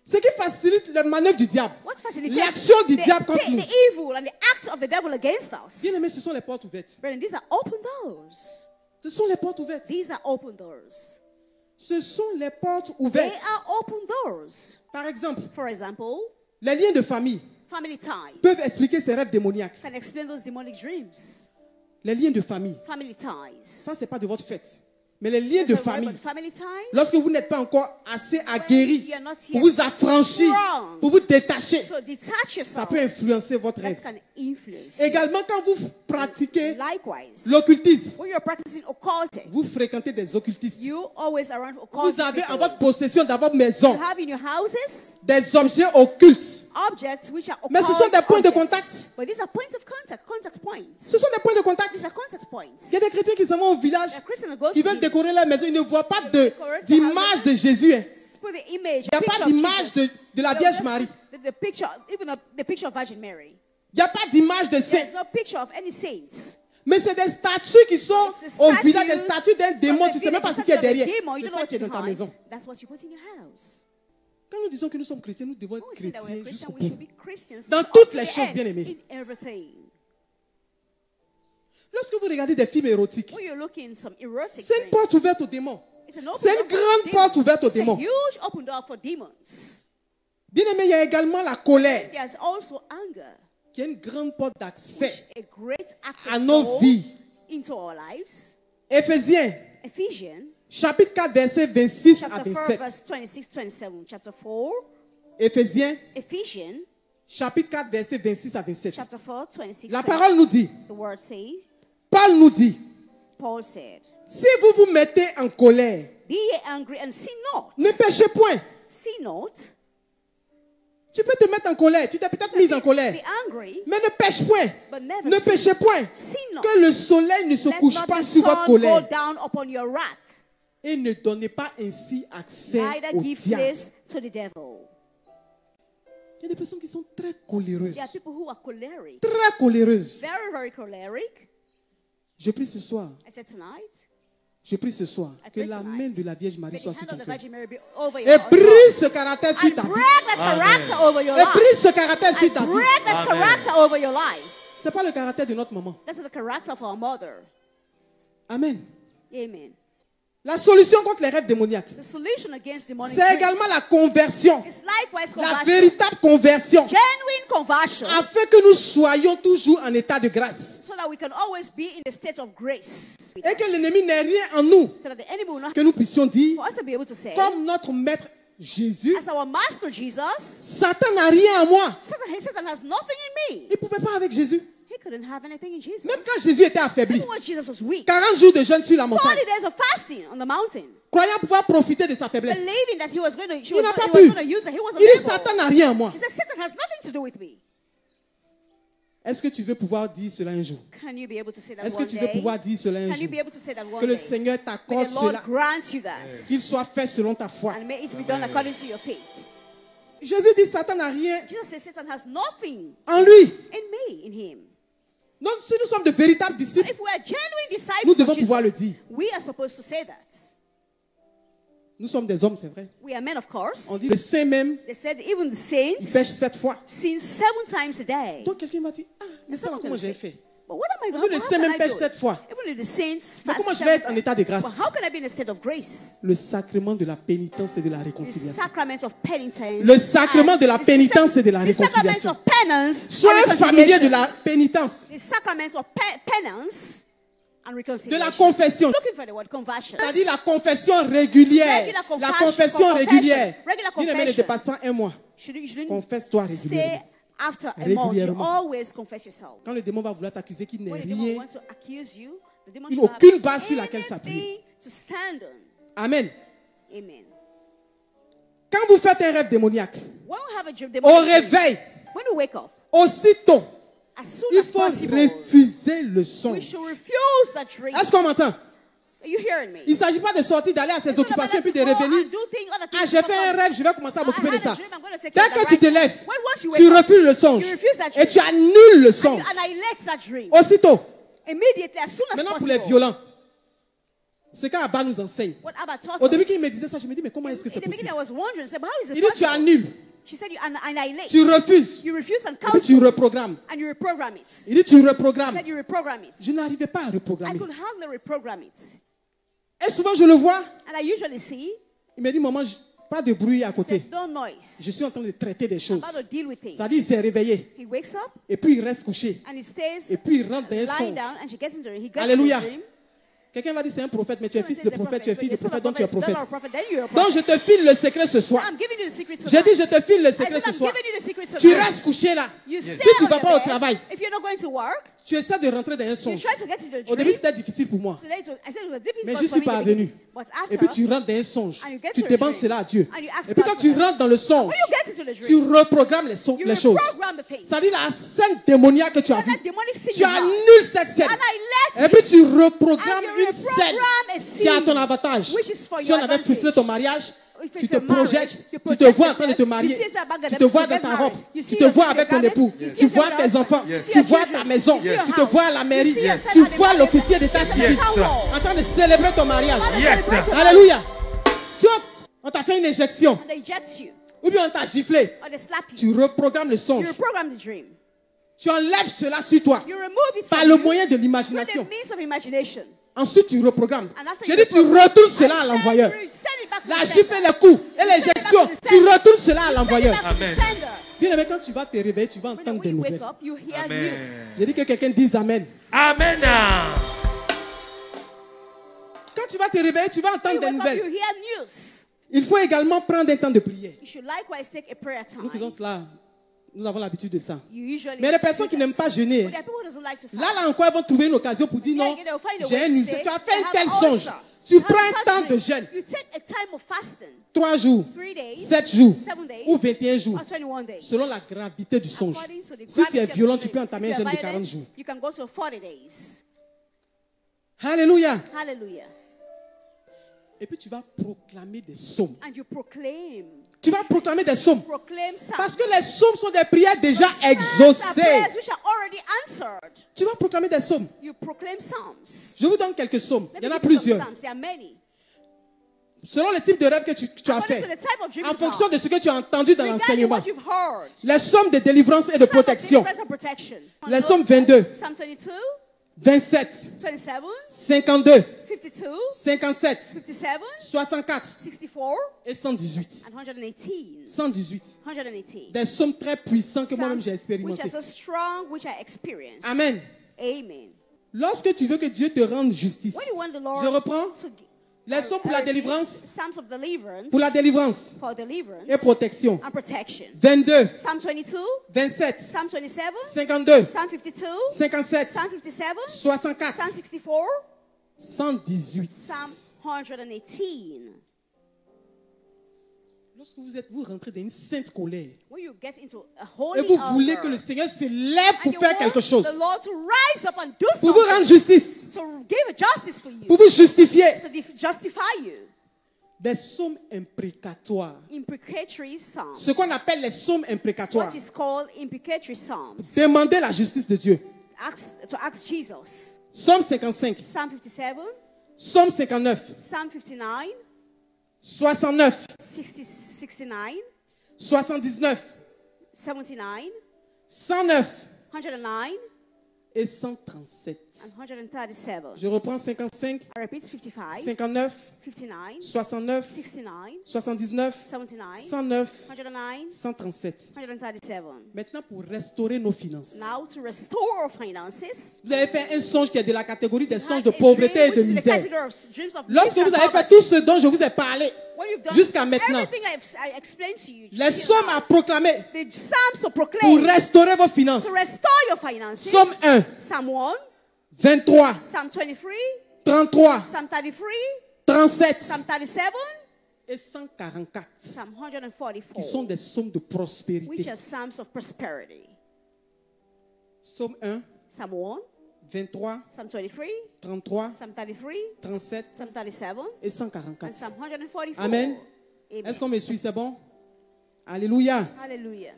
Ce qui facilite les manœuvres du diable, What facilitates l'action du diable contre the nous. evil and the act of the devil against us? Bien aimé, ce sont les portes ouvertes. Brethren, these are open doors. Ce sont les portes ouvertes. These are open doors. Ce sont les portes They ouvertes. are open doors. Par exemple, For example, les liens de famille family ties peuvent expliquer ces rêves démoniaques. can explain those demonic dreams. Les liens de famille, Family ties. ça c'est pas de votre fait. Mais les liens de That's a word, famille, but family ties. lorsque vous n'êtes pas encore assez aguerri you are not pour yet vous affranchir, strong. pour vous détacher, So detach ça yourself. peut influencer votre That rêve. can influence. you. Également, quand vous pratiquez Likewise, l'occultisme, when you're practicing occulting, vous fréquentez des occultistes. you always around Vous occultic avez en people. votre possession dans votre You maison have in your houses des objets occultes. objects which are occult Mais ce sont des points de objects. contact. But these are points of contact points. Ce sont des points de contact. These are contact points. Il y a des chrétiens qui s'en vont au village, A Christian goes qui to veulent décorer leur maison, ils ne voient pas d'image de Jésus. Hein. put the image. Il n'y a pas d'image de la Vierge Marie. The picture, even the picture of Virgin Mary. Il n'y a pas d'image de saint. There's no picture of any saints. Mais c'est des statues qui sont It's au statues village, des statues d'un démon. of Tu the ne sais même pas village, ce qu'il y a statues of a derrière. demon, you C'est don't know ça what's qui est dans ta behind. maison. That's what you put in your house. Quand nous disons que nous sommes chrétiens, nous devons être When we say that we're chrétiens Christian, jusqu'au we should bout. be Christians Dans up toutes to les the choses, end, bien-aimés. in everything. Lorsque vous regardez des films érotiques, When you're looking some erotic c'est une things, porte ouverte aux démons. it's an open C'est door une for grande demons. porte ouverte aux It's a démons. huge open door for demons. Bien aimé, il y a également la colère, There's also anger, qui est une grande porte d'accès a great access à nos door vies. into our lives. Éphésiens, Ephesians Chapitre 4, verset 26 à Chapter 4, 27. verse 26-27. Chapter 4, Éphésiens, Ephesians, chapitre 4, verset 26 à 27. chapter 4, 26. La parole nous dit, The word say, Paul nous dit, Paul said, si vous vous mettez en colère, be ye angry and sin not. ne péchez point. Sin not. Tu peux te mettre en colère, tu t'es peut-être mise en colère, Be angry, mais ne pêche point. but never Ne sin. péchez point. Sin not. Que le soleil ne se Let couche not pas the sur votre sun go colère. down upon your wrath, Et ne donnez pas ainsi accès neither au give diable. place to the devil. Il y a des personnes qui sont très coléreuses. There are people who are choleric, Très coléreuses. very, very choleric. Je prie ce soir, I said tonight, je prie ce soir I que pray la tonight. main de la Vierge Marie May the soit sur hand ton of the cœur. Virgin Mary be over Et your brise ce caractère sur and ta vie. break that character over your Et life. brise ce caractère sur ta And vie. break that character over your life. Ce n'est pas le caractère de notre maman. That's the character of our mother. Amen. Amen. La solution contre les rêves démoniaques, The solution against demonic c'est également dreams la conversion. is likewise La conversion. véritable conversion. Genuine conversion, Afin que nous soyons toujours en état de grâce. so that we can always be in the state of grace. Et que l'ennemi n'ait rien en nous. So that the enemy will not, Que nous puissions dire, for us to be able to say, comme notre maître Jésus, as our master Jesus, Satan n'a rien en moi. Satan has nothing in me. Il ne pouvait pas avec Jésus. He couldn't have anything in Jesus. Même quand Jésus était affaibli. Even when Jesus was weak. 40 jours de jeûne sur la 40 montagne. days of fasting on the mountain. Croyant pouvoir profiter de sa faiblesse. Believing that he was going to, Il n'a pas he was pu. going to use that. He wasn't Il dit, able. Satan n'a rien en moi. He said, Satan has nothing to do with me. Est-ce que tu veux pouvoir dire cela un jour? Can you be able to say that Est-ce que one tu veux day? pouvoir dire cela un Can you jour? be able to say that one Que le day? Seigneur May t'accorde the Lord cela. grant you that. Qu'il soit fait selon ta foi. And may it be done according to your faith. Jésus dit, Satan n'a rien Jesus says Satan has nothing en lui. in me, in him. Donc, si nous sommes de véritables disciples, If we are genuine disciples nous devons of pouvoir le Jesus, dire. we are supposed to say that. Nous sommes des hommes, c'est vrai. We are men, of course. On dit, le saint même, They said even the il saints pêche 7 fois. sin 7 times a day. Donc, quelqu'un va dire, ah, mais And ça, someone comment can j'ai say, fait? but what am I On going dit, to le do? saint même pêche 7 fois. Even if the saints Mais fast comment je vais 7 être en état de grâce? But how can I be in a state of grace? Le sacrement de la pénitence et de la The réconciliation. sacrament of penitence. Le sacrement de la and the pénitence et de la the sacrament réconciliation. of penance. Sois and un familier de reconciliation. la pénitence, The sacrament of penance and de reconciliation. la confession. Looking for the word conversion. C'est-à-dire la confession régulière. Regular La confession, confession régulière. Regular Il ne confession. dépasse pas un mois. You shouldn't Confesse-toi stay régulièrement. after a month. You Régulièrement. always confess yourself. Quand le démon va vouloir t'accuser qu'il n'est When the demon rien, wants to accuse you, the demon il should n'a aucune have base sur laquelle s'appuyer. anything to stand on. Amen. Amen. Quand vous faites un rêve démoniaque, When we have a dream, au réveil, when we wake up, aussitôt, as soon il as faut possible, refuser le we songe. should refuse that dream. Est-ce qu'on m'entend? Are you hearing me? Il ne s'agit pas de sortir, d'aller à ses It's not occupations et about puis de let's go revenir. and do things, other Ah, things j'ai to fait un come. rêve, je vais commencer à I m'occuper de had a ça. dream, I'm going to take Dès care of que that tu te right now. lèves, When once you tu wake up, refuses le songe you refuse that et dream. tu annules le and songe. you annihilate that dream. Aussitôt. Immediately, as soon as Maintenant, pour possible. les violents, ce qu'Abba nous enseigne. What Abba taught Au début, us. qu'il me disait ça, je me dis, mais comment est-ce que In c'est the beginning, I possible? was wondering, I said, but how is it Il dit, tu possible? annules, She said, you annihilate. tu refuses, You refuse and et puis tu cancel. reprogrammes. And you reprogram it. Il dit, tu She reprogrammes. said, you reprogram it. Je n'arrivais pas à I reprogrammer. could hardly reprogram it. Et souvent, je le vois, And I usually see, il me dit, maman, pas de bruit à he côté. said, no noise. Je suis en train de traiter des choses. I'm about to deal with things. Ça dit, il s'est réveillé. He wakes up Et puis, il reste couché. and he stays Et puis, il rentre dans un lying songe. down and she gets into it. He gets Alléluia. into the dream. Quelqu'un va dire, c'est un prophète, mais tu es Someone fils says de he's a prophète, tu es prophet. fille de So you're prophète, son donc tu es of prophet, prophète. son of prophet, then you're a Donc, prophet. je te file le secret ce So soir. I'm giving you the secret J'ai dit, je tonight. te file le I secret said, ce I'm soir. giving you the secret Tu tonight. restes couché là. You Si stay tu ne on vas your pas au bed. travail, If you're not going to work, tu essaies de rentrer dans un you songe. try to get into the Au début, dream. c'était difficile pour moi. So I said it was difficult Mais for je me suis in the parvenu. beginning. But Et puis after, tu rentres dans un songe. and you get Tu to the demandes dream, cela à Dieu. and you ask Et puis God quand tu for that. rentres dans le songe, when you get into the tu dream, reprogrammes les you choses. reprogram the things. C'est-à-dire la scène démoniaque que tu as When vue. that demonic sin Tu you have, annules cette scène. annihilate Et it. puis tu reprogrammes And you une scène reprogram a qui est à ton scene avantage. which is for Si your on avait advantage. frustré ton mariage, If tu it's te a marriage, projettes, you tu te project vois en train de te yourself, marier, you see yourself back at tu the- te vois to dans get ta married. robe, You tu see te vois yourself avec in your ton époux, garment, you see tu vois yourself tes with your enfants, husband, you see tu your vois children, ta maison, you see your tu te house, vois à la mairie, you see yourself tu at the vois marriage, l'officier d'état you see civil the town hall. en train de célébrer ton mariage. Yes, sir. Alléluia. Tu vois, on t'a fait une injection And they eject you ou bien on t'a giflé. or they slap you. Tu reprogrammes le You songe. reprogram the dream. Tu enlèves cela sur toi You remove it par from le you moyen de with the l'imagination. means of imagination. Ensuite, tu reprogrammes. And after Je you dis, tu reprogram, retournes cela à and l'envoyeur. you send it back to La the gifle et sender. les coups et l'injection, tu retournes cela à Send it l'envoyeur. back to the sender. Bien aimé, quand tu vas te réveiller, tu vas When entendre des you wake nouvelles. up, you hear Amen. news. J'ai dit que quelqu'un dise Amen. Amen. Quand tu vas te réveiller, tu vas When entendre you des wake up, nouvelles. you hear news. Il faut également prendre un temps de prière. You should likewise take a prayer Nous faisons time. cela. Nous avons l'habitude de ça. You usually Mais les personnes do qui that. n'aiment pas jeûner, But there are people who doesn't like to fast. là encore, elles vont trouver une occasion pour dire non, Yeah, they'll find a j'ai way un to ulcère. say, Tu as fait I un have tel an songe. ulcer. Tu You prends have un temps such de a- jeûne. You take a time of fasting. 3 jours, 3 days, 7 jours 7 days, ou 21 jours. or 21 days. Selon la gravité du songe. According to the Si tu es gravity of violent, the tu peux dream. entamer un If jeûne you de are 40 violent, jours. you can go to 40 days. Alléluia. Hallelujah. Et puis tu vas proclamer des psaumes. And you proclaim. Tu vas proclamer des psaumes. Proclaim psalms. Parce que les psaumes sont des prières déjà Psalms are exaucées. prayers which are already answered. Tu vas proclamer des psaumes. You proclaim psalms. Je vous donne quelques psaumes. Let Il y me en a give you some plusieurs. psalms. There are many. Selon le type de rêve que tu as According fait. to the type of dream En you've fonction had. de ce que tu as entendu dans Regarding l'enseignement. what you've heard. Les psaumes de délivrance et de Psalm of protection. deliverance and protection. Les psaumes 22, Psalm 22, 27, 27, 52, 52, 57, 57, 64 64, et 118. and 118. 118. 118. Des psaumes très puissants que moi-même Psalms j'ai which are expérimentés. so strong, which I experienced. Amen. Amen. Lorsque tu veux que Dieu te rende justice, When you want the Lord je reprends to les psaumes pour la délivrance, Psalms of deliverance, pour la délivrance for deliverance et protection. and protection. 22, Psalm 22, 27, Psalm 27, 52, Psalm 52, 57, Psalm 57, 64, Psalm 64, 118. Psalm 118. Lorsque vous rentrez dans une sainte colère When you get into a et holy vous voulez anger, que le Seigneur se lève and pour you faire want quelque chose, the Lord to rise up and do pour vous rendre something, justice, to give a justice for you, pour vous justifier, to justify you. des psaumes imprécatoires. Imprecatory psalms. Ce qu'on appelle les psaumes imprécatoires. What is called imprecatory psalms. Demandez la justice de Dieu. To ask Jesus. Psaume 55, Psalm 57, Psaume 59, Psalm 59, 69, 69, 79, 79, 109 109, et 137. and 137. Je reprends 55, I repeat 55, 59, 59, 69, 69, 79, 79, 109, 109, 137. 137. Maintenant, pour restaurer nos finances. Now to restore our finances. Vous avez fait un songe qui est de la catégorie des You songes had de a pauvreté et dream de which is the misère. category of dreams of Lorsque misery vous and avez fait poverty. tout ce dont je vous ai parlé, When you've done jusqu'à maintenant, everything I explained to you, les till sommes now, à proclamer the Psalms to pour proclaim, restaurer vos finances. to restore your finances. Psaume 1, Psalm 1, 23, Psalm 23, 33, Psalm 33, 37 Psalm 37, et 144 Psalm 144, qui sont des psaumes de which prospérité. are Psalms of prosperity. Psaume 1, Psalm 1, 23, Psalm 23, 33, Psalm 33, 37 Psalm 37, et and 144. Psalm 144. Amen. Amen. Est-ce qu'on me suit? C'est bon? Alléluia. Hallelujah.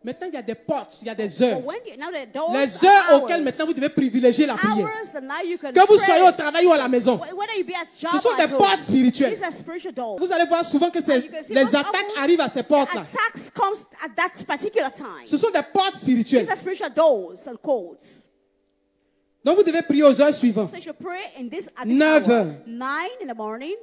Maintenant, il y a des portes, il y a des heures. But when now the doors Les are heures auxquelles maintenant vous devez privilégier la prière. hours that now you can Que vous pray. soyez au travail ou à la maison. Whether you be at job Ce sont or des at home, portes spirituelles. these are spiritual doors. Vous allez voir souvent que And you can see les most attaques often arrivent à ces portes-là. Attacks comes at that particular time. Ce sont des portes spirituelles. These are spiritual doors and codes. Donc vous devez prier aux heures suivantes. So you should pray in this at this 9 hour. heures. 9 in the morning,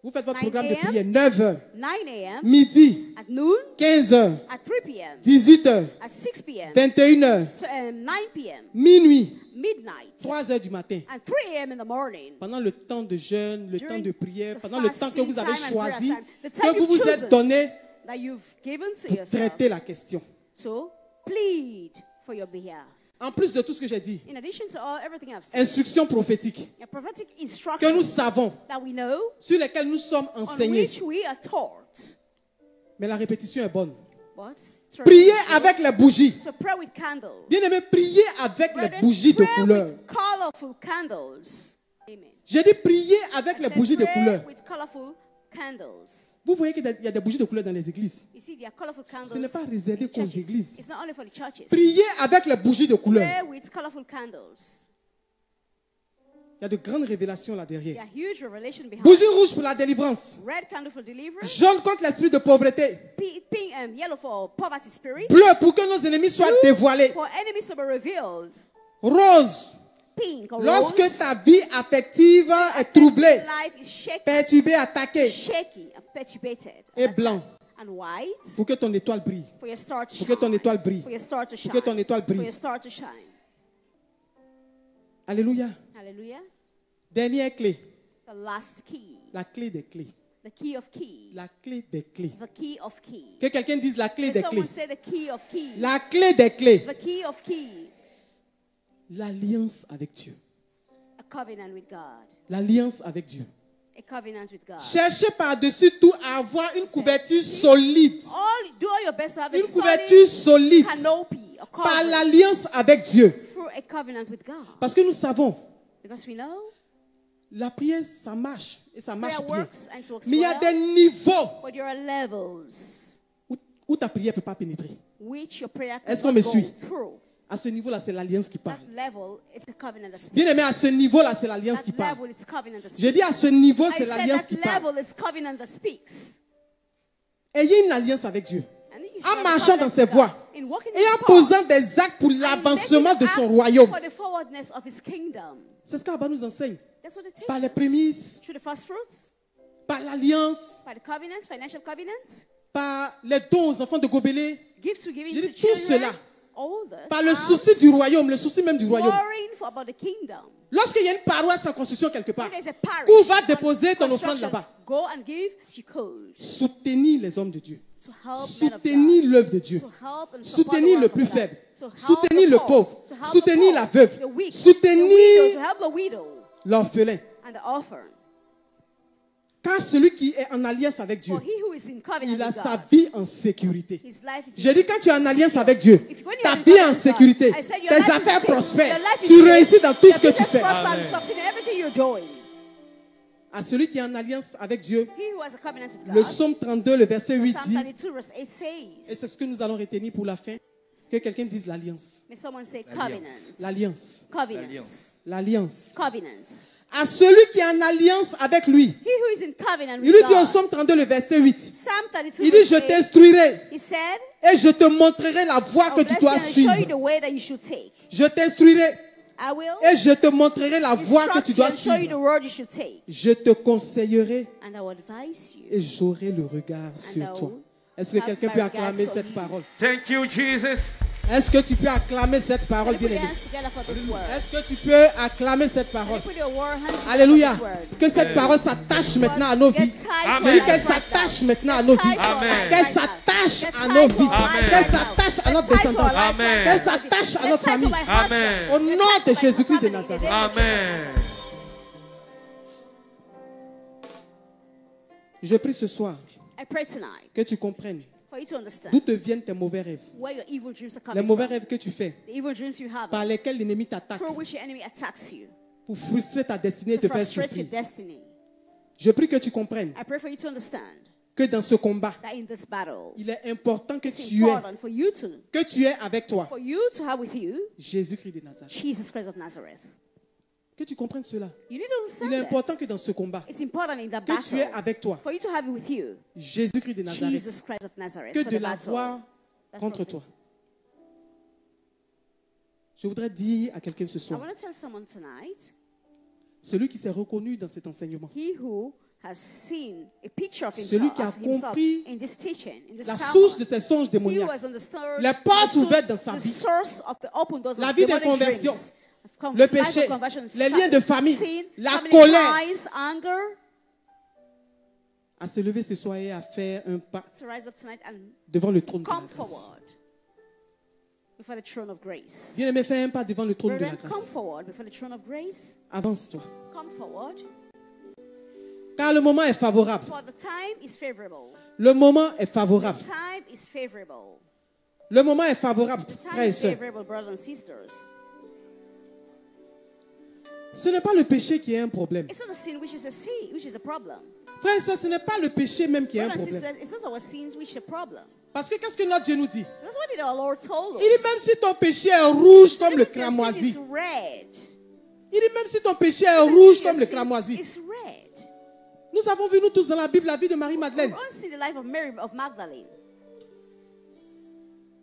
Vous faites votre 9 programme de a.m. prière. 9 heures, 9 a.m., midi, at noon, 15 heures, at 3 p.m., 18 heures, at 6 p.m., 21 heures, to, 9 p.m., minuit, midnight, 3 heures du matin. and 3 a.m. in the morning. Pendant le temps de jeûne, le temps During de prière, the pendant le temps que fasting vous avez time and choisi, prayer time, the time que vous you've vous êtes chosen. donné That you've given to pour yourself traiter la question. to plead for your behalf. En plus de tout ce que j'ai dit, In addition to everything I've said, instructions prophétiques a prophetic que nous instruction savons, that we know, sur lesquelles nous sommes on enseignés. which we are taught. Mais la répétition est bonne. But to Priez repeat it, avec les bougies. to pray with candles. Bien aimé, priez avec les Brethren, bougies de pray couleur. with colorful candles. Amen. J'ai dit priez avec I les said bougies de pray couleur. with colorful candles. Vous voyez qu'il y a des bougies de couleur dans les églises. You see, there are colorful candles. Ce n'est pas réservé in qu'aux churches. églises. It's not only for the churches. Priez avec les bougies de couleur. Pray with colorful candles. Il y a de grandes révélations là There derrière. are huge revelation behind. Bougie rouge pour la délivrance. Red candle for deliverance. Jaune contre l'esprit de pauvreté. Pink and yellow for poverty spirit. Bleu pour que nos ennemis soient dévoilés. For enemies to be revealed. Rose. Pink or Lorsque rose. ta vie affective est troublée, Life is shaky, perturbée, attaquée. shaky and perturbated. Et blanc. And white Pour que ton étoile brille. for your star to Pour shine. que ton étoile brille. For your star to shine. Pour que ton étoile For your brille. star to shine. Alléluia. Hallelujah. Dernière clé. The last key. La clé des clés. The key of keys. La clé des clés. The key of keys. Que quelqu'un dise la clé Let des someone clés. say the key of keys. La clé des clés. The key of keys. L'alliance avec Dieu. A covenant with God. L'alliance avec Dieu. A covenant with God. Cherchez par-dessus tout à avoir une couverture solide. Do all your best to have a Une couverture solide canopy, a par covering l'alliance avec Dieu. through a covenant with God. Parce que nous savons, Because we know la prière, ça marche. Et ça marche prayer bien. works and it works Mais il y a well, des niveaux but there are levels où ta prière ne peut pas pénétrer. which your prayer Est-ce cannot qu'on me go suit? through. À ce niveau-là, c'est l'alliance qui parle. That level, it's a covenant that speaks. Bien aimé, à ce niveau-là, c'est l'alliance qui That parle. level, it's covenant that Je speaks. dis à ce niveau, I c'est said l'alliance that qui parle. level is covenant that speaks. Ayez une alliance avec Dieu. And you should En have a marchant covenant dans with ses God. voies. In walking Et his en path. posant des actes pour And l'avancement making de son acts royaume. for the forwardness of his kingdom. C'est ce qu'Abba nous enseigne. That's what it teaches Par les us. prémices, Through the first fruits, par l'alliance, by the covenants, financial covenants, par les dons aux enfants de Gobelé, gifts we give Je to dis tout children, cela. all the par le alms, souci du royaume, le souci même du royaume. worrying about the kingdom. Lorsqu'il y a une paroisse en construction quelque part, When there's a parish, où va on déposer ton offrande construction, là-bas? go and give as you could Soutenir les hommes de Dieu. to help men of Soutenir God, l'œuvre de Dieu. to help and support Soutenir the le work plus of God, faible. to help Soutenir the le poor, pauvre. to help Soutenir the la poor, veuve. the weak, the Soutenir widow, to help the widow l'orphelin. and the orphan. Car celui qui est en alliance avec Dieu, For he who is in covenant il a with sa God, vie en sécurité. his life is Je dis quand tu es en alliance secure. avec Dieu, If when you ta are in vie est en covenant with God, sécurité, I said your tes life is affaires safe, prospèrent, your life is tu safe, réussis dans tout your ce que tu business fais. prospers and succeed in everything you're doing. À celui qui est en alliance avec Dieu, He who has a covenant with God, le psaume 32, le verset 8 Psalm dit, 32 verse 8 et says, c'est ce que nous allons retenir pour la fin, que quelqu'un dise l'alliance. may someone say covenant, L'alliance. covenant, L'alliance. covenant. À celui qui est en alliance avec lui, He who is in covenant il with lui dit au God, psaume 32, le verset 8, Psalm 32 il dit, verse je 8, t'instruirai he said, et je te montrerai la voie que I'll tu bless you dois and show you suivre. the way that you should take. Je t'instruirai I will et je te montrerai la voie que instruct tu you dois and show you the suivre. road you should take. Je te conseillerai And I will advise you. et j'aurai le regard sur toi. Est-ce que quelqu'un peut acclamer cette parole? Thank you, Jesus. Est-ce que tu peux acclamer cette parole, Put your bien-aimé? hands together for this word. Est-ce que tu peux acclamer cette parole? Put your hands together Alléluia. for this word. Que cette parole s'attache maintenant à nos vies. Get tied to Je Amen. dis our qu'elle lives right s'attache now. maintenant à Get nos tied vies. to our Amen. lives Qu'elle right now. s'attache Get à tied nos to vies. our lives Amen. Qu'elle right now. s'attache à Get notre tied to our descendance. lives Amen. right Qu'elle now. s'attache à Get notre tied to famille. my husband. Amen. Au Get nom tied to de my Jésus-Christ de family. Nazareth. In the name of Amen. Je prie ce soir I pray tonight que tu comprennes for you to understand d'où te viennent tes mauvais rêves. where your evil dreams are Les coming mauvais from. rêves que tu fais, The evil dreams you have, par lesquels l'ennemi t'attaque through which your enemy attacks you pour frustrer ta destinée et to te faire frustrate your souffrir. destiny. Je prie que tu comprennes I pray for you to understand que dans ce combat, that in this battle, il est important que it's tu aies, important for you avec toi to have with you Jésus-Christ de Nazareth. Jesus Christ of Nazareth. Que tu comprennes cela. You need to understand Il est important that. que dans ce combat, It's important in that que tu aies battle avec toi for you to have it with you Jésus-Christ de Nazareth. Jesus Christ of Nazareth Que for de the la battle. gloire That's contre what we- toi. Je voudrais dire à quelqu'un ce I soir, want to tell someone tonight, celui qui s'est reconnu dans cet enseignement, he who has seen a picture of Celui himself, qui a of himself compris in this teaching, in this la sermon, source de ces songes he who démoniaques, has understood les portes understood ouvertes dans sa the vie, source of the open doors la of vie de demonic conversion, dreams, le life of péché, conversion, les liens de famille, sin, la family colère, ties, anger, à se lever ce soir et à faire un pas to rise up tonight and devant le trône de la come grâce. forward before the throne of grace. Bien aimé, fais un pas devant le trône de la Brethren, come grâce. forward before the throne of grace. Avance-toi. Come forward. Car le moment est favorable. For the time is favorable. Le moment est favorable. The time is favorable. Le moment est favorable, The time frères et is sœurs. favorable, brothers and sisters. Ce n'est pas le péché qui est un problème. It's not the sin which is a sin, which is a problem. Frères et sœurs, ce n'est pas le péché même qui est un Brothers and problème. sisters, it's not our sins which is a problem. Parce que qu'est-ce que notre Dieu nous dit? That's what did our Lord told us. Il dit même si ton péché est rouge comme Even le if your sin cramoisi. is red, Il dit même si ton péché est even rouge if your comme le sin cramoisi. is red. Nous avons vu nous tous dans la Bible la vie de We've Marie-Madeleine. all seen the life of Mary of Magdalene.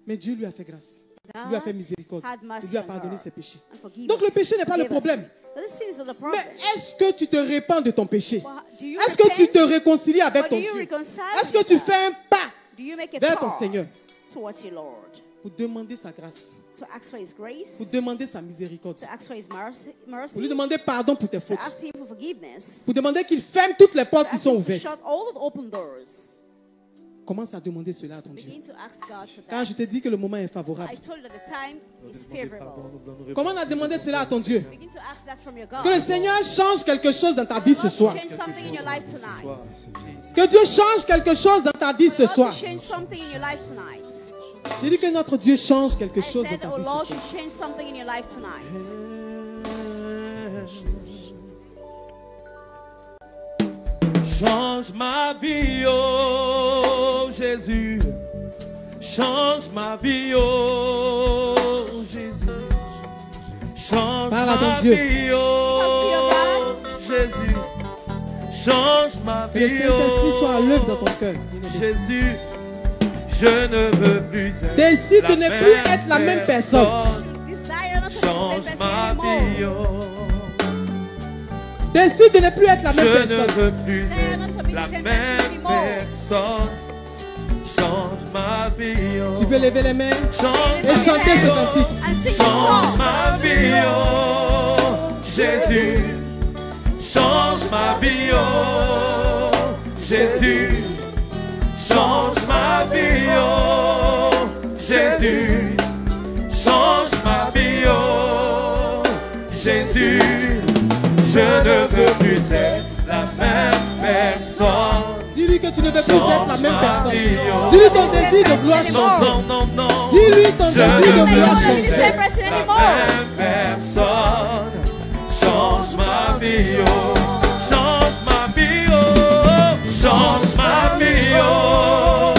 Mais Dieu lui a fait grâce. Il lui a fait miséricorde. Had mercy Il lui a on pardonné her ses péchés. and forgive Donc us, le péché n'est pas le forgive us. problème. But the sin is not the problem. Mais est-ce que tu te répands de ton péché? Well, do you Est-ce que tu repent? te réconcilies avec Or ton do you Dieu? reconcile Est-ce que with tu God? fais un pas Do you make a vers ton path Seigneur towards your Lord pour demander sa grâce? To ask for His grace. Pour demander sa miséricorde. To ask for His mercy. Pour lui demander pardon pour tes fautes. To ask Him for forgiveness. Pour demander qu'il ferme toutes les portes qui sont ouvertes. To shut all the open doors. Commence à demander cela à ton Dieu. Begin to ask God for that. Quand je te dis que le moment est favorable. I told you that the time is favorable. Comment à demander cela à ton Dieu? Begin to ask that from your God. Que le Seigneur change quelque chose dans ta vie ce soir. Change something in your life tonight. Que Dieu change quelque chose dans ta vie ce soir. Change something in your life tonight. J'ai dit que notre Dieu change quelque chose dans ta vie ce Lord, soir. change something in your life tonight. Change ma vie, oh Jésus. Change ma vie, oh Jésus. Change ma vie, oh Jésus. Change ma vie, que le Saint-Esprit soit à l'œuvre dans ton cœur. Jésus. Je ne veux plus être décide de ne plus être la même personne. Change ma vie, oh. Décide de ne plus être la même personne. Je ne veux plus être la même personne. Change ma vie, oh. Tu peux lever les mains et chanter ce cantique. Change ma vie, oh. Jésus. Change ma vie, oh. Jésus. Change ma vie, oh. Jésus. Change ma vie, oh. Jésus. Je ne veux plus être la même personne. Dis-lui que tu ne veux plus être la même personne. Dis-lui ton désir de vouloir changer. Non. Dis-lui ton désir de vouloir changer. La même personne. Change ma vie, oh. Change ma vie, oh. Change ma vie, oh.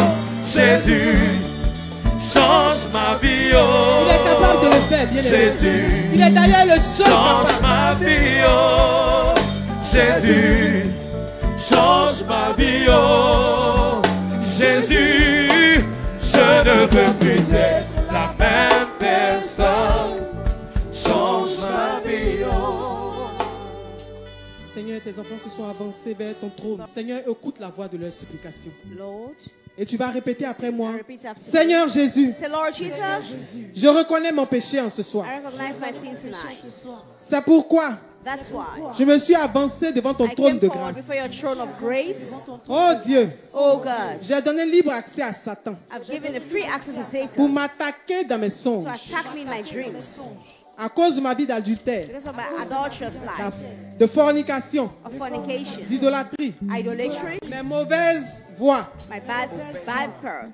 Jésus. Change ma vie, oh. Il est capable de le faire, bien aimé. Jésus. Il est d'ailleurs le seul Change capable. ma vie, oh. Jésus. Change ma vie, oh. Jésus. Je ne veux plus être la même personne. Change ma vie, oh. Seigneur, tes enfants se sont avancés vers ton trône. Seigneur, écoute la voix de leurs supplications. Lord, et tu vas répéter après moi. Seigneur Jésus, Lord Jesus, je reconnais mon péché en ce soir. C'est pourquoi je me suis avancé devant ton trône de grâce. Oh Dieu, j'ai donné libre accès à Satan pour m'attaquer dans mes songes. À cause de ma vie d'adultère, de fornication, d'idolâtrie, mes mauvaises voies,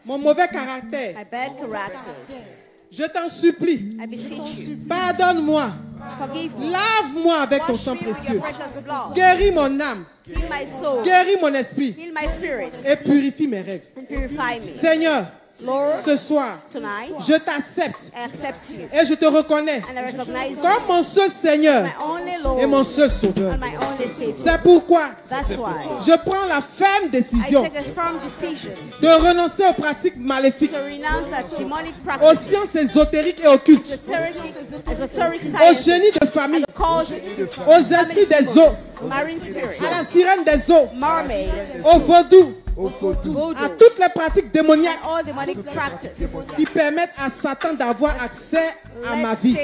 mon mauvais caractère, je t'en supplie, pardonne-moi, lave-moi avec ton sang précieux, guéris mon âme, guéris mon esprit et purifie mes rêves. Seigneur, Lord, ce soir, je t'accepte et je te reconnais comme mon seul Seigneur et mon seul Sauveur. C'est pourquoi je prends la ferme décision de renoncer aux pratiques maléfiques, aux sciences ésotériques et occultes, aux génies de famille, aux esprits des eaux, à la sirène des eaux, au vaudou, à toutes les pratiques démoniaques qui permettent à Satan d'avoir accès à ma vie.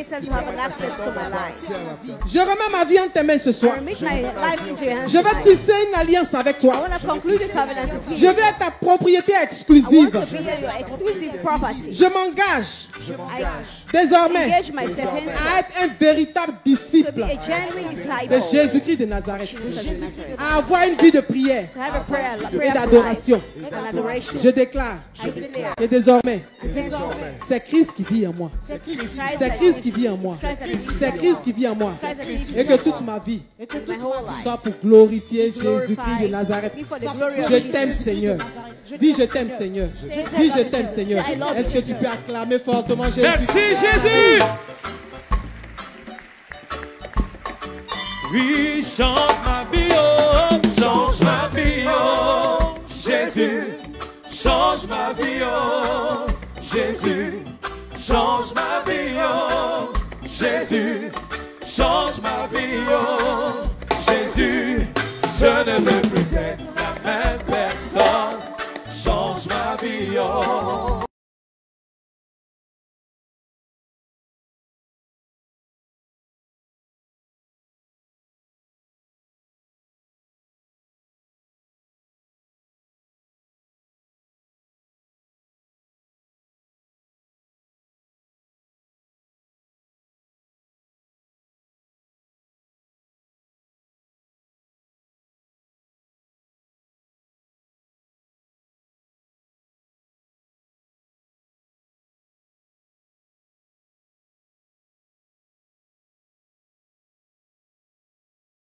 Je remets ma vie en tes mains ce soir. Je vais tisser une alliance avec toi. Je vais être ta propriété exclusive. Je m'engage désormais à être un véritable disciple de Jésus-Christ de Nazareth, à avoir une vie de prière et d'adoration. Je déclare que désormais, c'est Christ qui vit en moi. C'est Christ qui vit en moi. C'est Christ qui vit en moi. Et que toute ma vie soit pour glorifier Jésus-Christ de Nazareth. Je t'aime, Seigneur. Dis je t'aime, Seigneur. Dis je t'aime, Seigneur. Est-ce que tu peux acclamer fortement Jésus? Merci Jésus. Oui, change ma vie, oh, change ma vie, oh, Jésus. Change ma vie, oh, Jésus. Change ma vie, oh, Jésus. Change ma vie, oh, Jésus. Je ne veux plus être la même